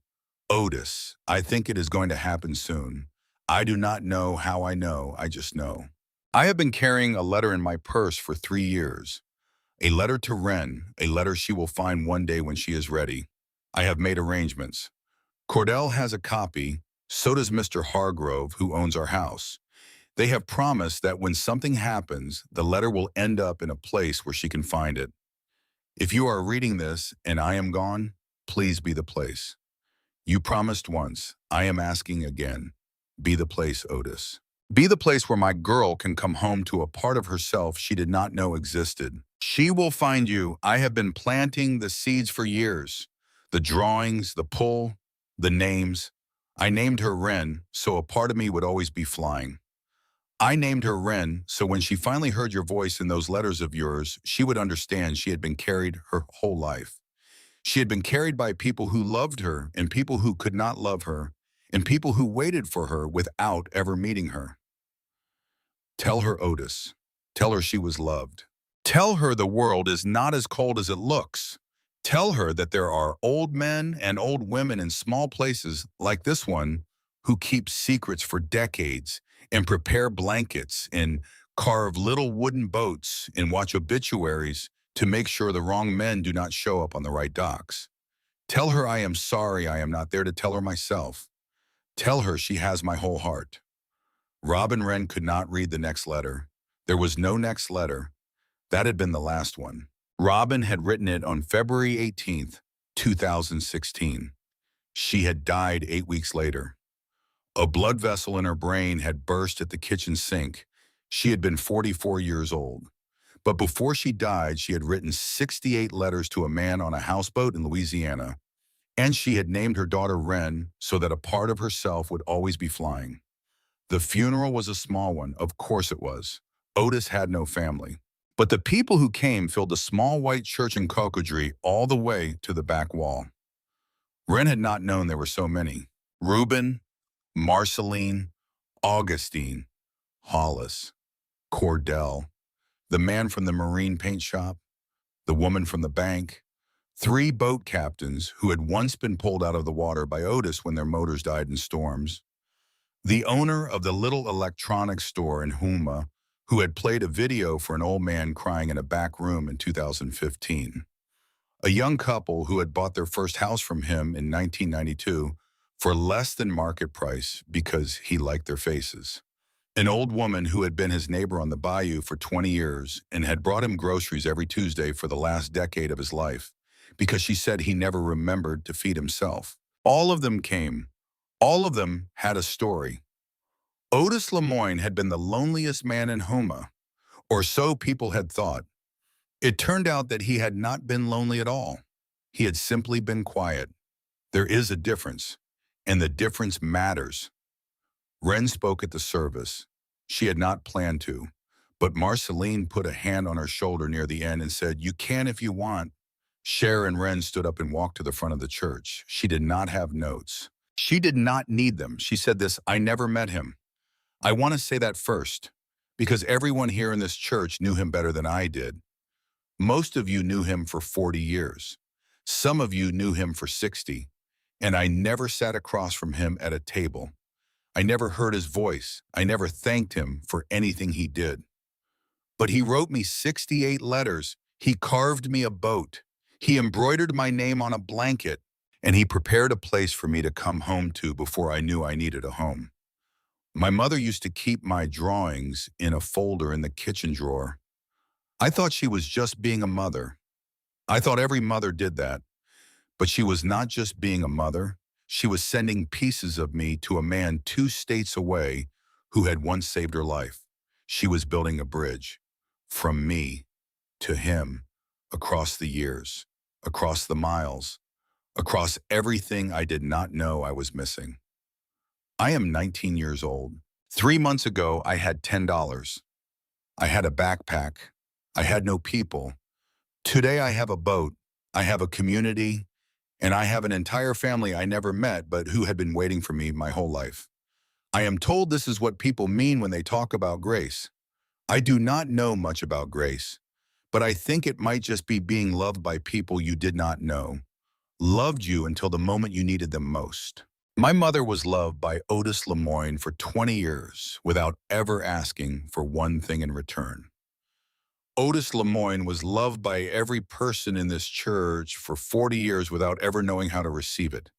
Otis, I think it is going to happen soon. I do not know how I know, I just know. I have been carrying a letter in my purse for 3 years. A letter to Wren, a letter she will find one day when she is ready. I have made arrangements. Cordell has a copy, so does Mr. Hargrove, who owns our house. They have promised that when something happens, the letter will end up in a place where she can find it. If you are reading this and I am gone, please be the place. You promised once, I am asking again. Be the place, Otis. Be the place where my girl can come home to a part of herself she did not know existed. She will find you. I have been planting the seeds for years. The drawings, the pull, the names. I named her Wren, so a part of me would always be flying. I named her Wren, so when she finally heard your voice in those letters of yours, she would understand she had been carried her whole life. She had been carried by people who loved her and people who could not love her, and people who waited for her without ever meeting her. Tell her, Otis. Tell her she was loved. Tell her the world is not as cold as it looks. Tell her that there are old men and old women in small places like this one who keep secrets for decades and prepare blankets and carve little wooden boats and watch obituaries to make sure the wrong men do not show up on the right docks. Tell her I am sorry I am not there to tell her myself. Tell her she has my whole heart. Robin Wren could not read the next letter. There was no next letter. That had been the last one. Robin had written it on February 18th, 2016. She had died 8 weeks later. A blood vessel in her brain had burst at the kitchen sink. She had been 44 years old. But before she died, she had written 68 letters to a man on a houseboat in Louisiana, and she had named her daughter Wren so that a part of herself would always be flying. The funeral was a small one, of course it was. Otis had no family. But the people who came filled the small white church in Cocodrie all the way to the back wall. Wren had not known there were so many. Reuben, Marceline, Augustine, Hollis, Cordell, the man from the marine paint shop, the woman from the bank, 3 boat captains who had once been pulled out of the water by Otis when their motors died in storms, the owner of the little electronics store in Houma, who had played a video for an old man crying in a back room in 2015, a young couple who had bought their first house from him in 1992 for less than market price because he liked their faces, an old woman who had been his neighbor on the bayou for 20 years and had brought him groceries every Tuesday for the last decade of his life because she said he never remembered to feed himself. All of them came. All of them had a story. Otis Lemoyne had been the loneliest man in Houma, or so people had thought. It turned out that he had not been lonely at all. He had simply been quiet. There is a difference, and the difference matters. Wren spoke at the service. She had not planned to. But Marceline put a hand on her shoulder near the end and said, "You can if you want." Cher and Ren stood up and walked to the front of the church. She did not have notes. She did not need them. She said this, "I never met him. I want to say that first, because everyone here in this church knew him better than I did. Most of you knew him for 40 years. Some of you knew him for 60. And I never sat across from him at a table. I never heard his voice. I never thanked him for anything he did. But he wrote me 68 letters. He carved me a boat. He embroidered my name on a blanket. And he prepared a place for me to come home to before I knew I needed a home. My mother used to keep my drawings in a folder in the kitchen drawer. I thought she was just being a mother. I thought every mother did that. But she was not just being a mother. She was sending pieces of me to a man 2 states away who had once saved her life. She was building a bridge from me to him across the years, across the miles, across everything I did not know I was missing. I am 19 years old. 3 months ago, I had $10. I had a backpack. I had no people. Today, I have a boat. I have a community. And I have an entire family I never met, but who had been waiting for me my whole life. I am told this is what people mean when they talk about grace. I do not know much about grace, but I think it might just be being loved by people you did not know, loved you until the moment you needed them most. My mother was loved by Otis Lemoyne for 20 years without ever asking for one thing in return. Otis Lemoyne was loved by every person in this church for 40 years without ever knowing how to receive it.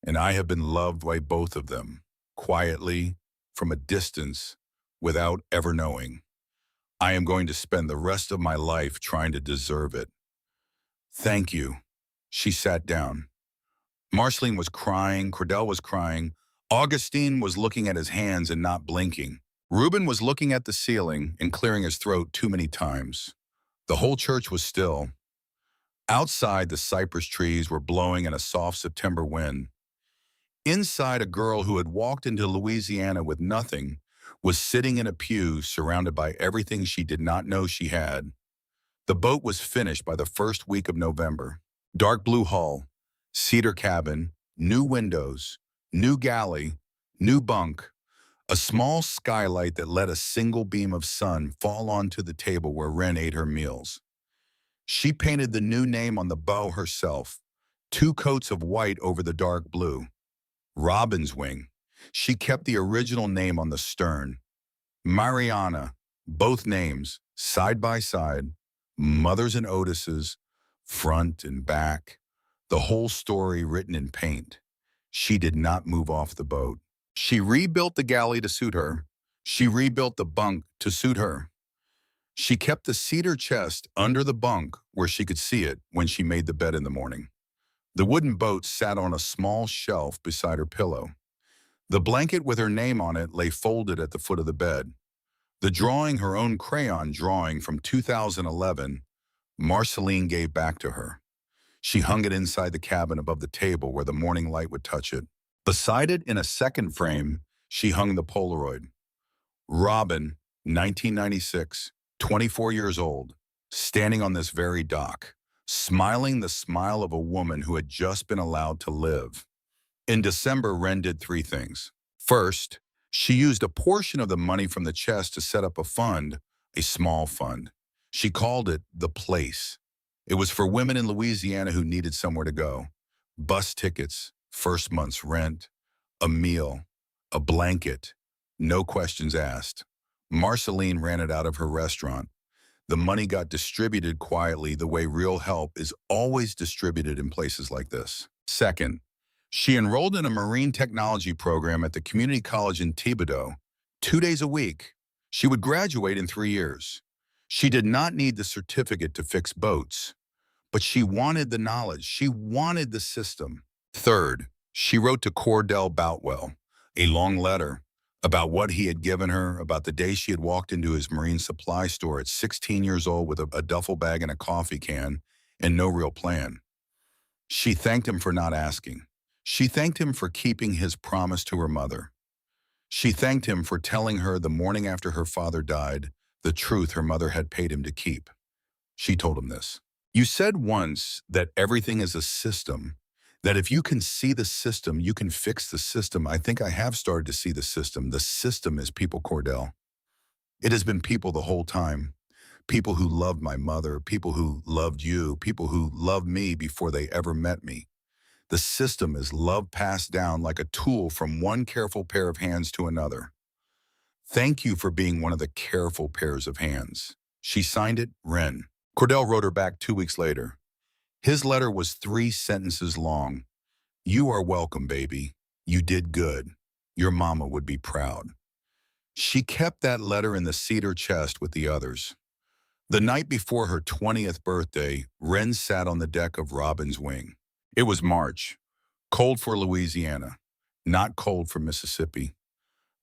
And I have been loved by both of them, quietly, from a distance, without ever knowing. I am going to spend the rest of my life trying to deserve it. Thank you. She sat down. Marceline was crying, Cordell was crying, Augustine was looking at his hands and not blinking. Reuben was looking at the ceiling and clearing his throat too many times. The whole church was still. Outside, the cypress trees were blowing in a soft September wind. Inside, a girl who had walked into Louisiana with nothing was sitting in a pew surrounded by everything she did not know she had. The boat was finished by the first week of November. Dark blue hull, cedar cabin, new windows, new galley, new bunk, a small skylight that let a single beam of sun fall onto the table where Wren ate her meals. She painted the new name on the bow herself, 2 coats of white over the dark blue. Robin's Wing. She kept the original name on the stern. Mariana, both names, side by side, Mother's and Otis's, front and back, the whole story written in paint. She did not move off the boat. She rebuilt the galley to suit her. She rebuilt the bunk to suit her. She kept the cedar chest under the bunk where she could see it when she made the bed in the morning. The wooden boat sat on a small shelf beside her pillow. The blanket with her name on it lay folded at the foot of the bed. The drawing, her own crayon drawing from 2011, Marceline gave back to her. She hung it inside the cabin above the table where the morning light would touch it. Beside it, in a second frame, she hung the Polaroid. Robin, 1996, 24 years old, standing on this very dock, smiling the smile of a woman who had just been allowed to live. In December, Wren did 3 things. First, she used a portion of the money from the chest to set up a fund, a small fund. She called it The Place. It was for women in Louisiana who needed somewhere to go. Bus tickets, first month's rent, a meal, a blanket, no questions asked. Marceline ran it out of her restaurant. The money got distributed quietly the way real help is always distributed in places like this. Second, she enrolled in a marine technology program at the community college in Thibodaux, 2 days a week. She would graduate in 3 years. She did not need the certificate to fix boats, but she wanted the knowledge. She wanted the system. Third, she wrote to Cordell Boutwell a long letter about what he had given her, about the day she had walked into his marine supply store at 16 years old with a duffel bag and a coffee can and no real plan. She thanked him for not asking. She thanked him for keeping his promise to her mother. She thanked him for telling her the morning after her father died the truth her mother had paid him to keep. She told him this. You said once that everything is a system, that if you can see the system, you can fix the system. I think I have started to see the system. The system is people, Cordell. It has been people the whole time. People who loved my mother, people who loved you, people who loved me before they ever met me. The system is love passed down like a tool from one careful pair of hands to another. Thank you for being one of the careful pairs of hands. She signed it, Wren. Cordell wrote her back 2 weeks later. His letter was 3 sentences long. You are welcome, baby. You did good. Your mama would be proud. She kept that letter in the cedar chest with the others. The night before her 20th birthday, Wren sat on the deck of Robin's Wing. It was March, cold for Louisiana, not cold for Mississippi.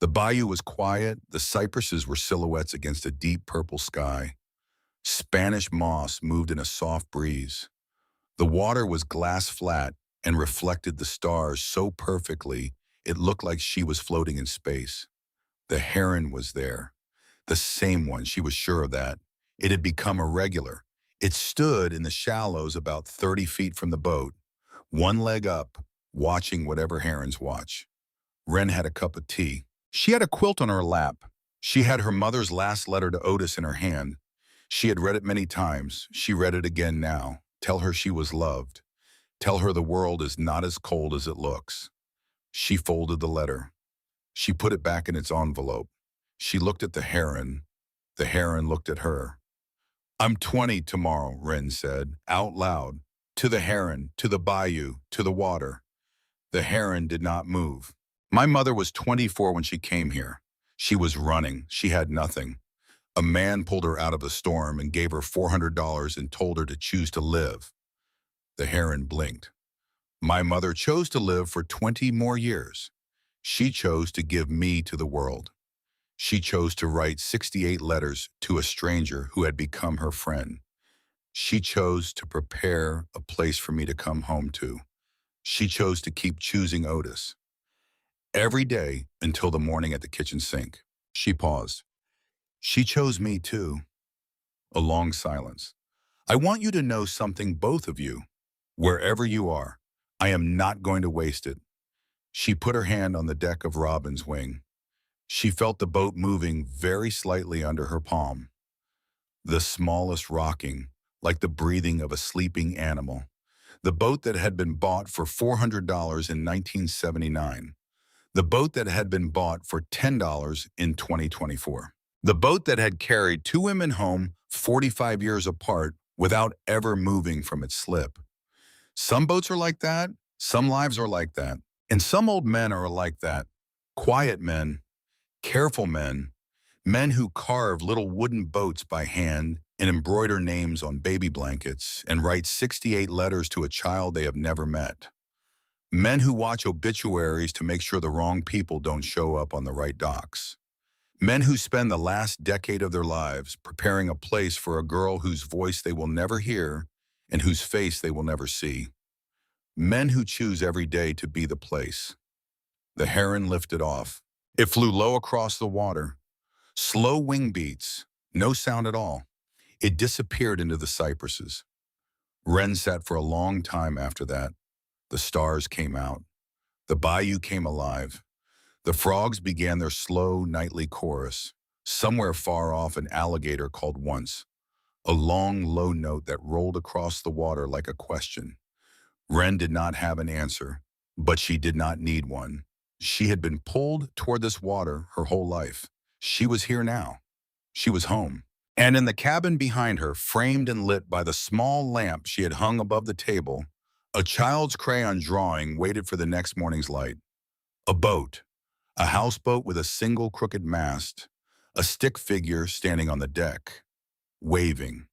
The bayou was quiet, the cypresses were silhouettes against a deep purple sky. Spanish moss moved in a soft breeze. The water was glass flat and reflected the stars so perfectly it looked like she was floating in space. The heron was there, the same one, she was sure of that. It had become a regular. It stood in the shallows about 30 feet from the boat, one leg up, watching whatever herons watch. Wren had a cup of tea. She had a quilt on her lap. She had her mother's last letter to Otis in her hand. She had read it many times. She read it again now. Tell her she was loved. Tell her the world is not as cold as it looks. She folded the letter. She put it back in its envelope. She looked at the heron. The heron looked at her. I'm 20 tomorrow, Wren said, out loud, to the heron, to the bayou, to the water. The heron did not move. My mother was 24 when she came here. She was running. She had nothing. A man pulled her out of a storm and gave her $400 and told her to choose to live. The heron blinked. My mother chose to live for 20 more years. She chose to give me to the world. She chose to write 68 letters to a stranger who had become her friend. She chose to prepare a place for me to come home to. She chose to keep choosing Otis. Every day until the morning at the kitchen sink. She paused. She chose me too. A long silence. I want you to know something, both of you. Wherever you are, I am not going to waste it. She put her hand on the deck of Robin's Wing. She felt the boat moving very slightly under her palm. The smallest rocking, like the breathing of a sleeping animal. The boat that had been bought for $400 in 1979. The boat that had been bought for $10 in 2024. The boat that had carried 2 women home 45 years apart without ever moving from its slip. Some boats are like that. Some lives are like that. And some old men are like that. Quiet men, careful men, men who carve little wooden boats by hand and embroider names on baby blankets and write 68 letters to a child they have never met. Men who watch obituaries to make sure the wrong people don't show up on the right docks. Men who spend the last decade of their lives preparing a place for a girl whose voice they will never hear and whose face they will never see. Men who choose every day to be the place. The heron lifted off. It flew low across the water. Slow wing beats, no sound at all. It disappeared into the cypresses. Wren sat for a long time after that. The stars came out. The bayou came alive. The frogs began their slow nightly chorus. Somewhere far off, an alligator called once, a long, low note that rolled across the water like a question. Wren did not have an answer, but she did not need one. She had been pulled toward this water her whole life. She was here now. She was home. And in the cabin behind her, framed and lit by the small lamp she had hung above the table, a child's crayon drawing waited for the next morning's light. A boat, a houseboat with a single crooked mast, a stick figure standing on the deck, waving.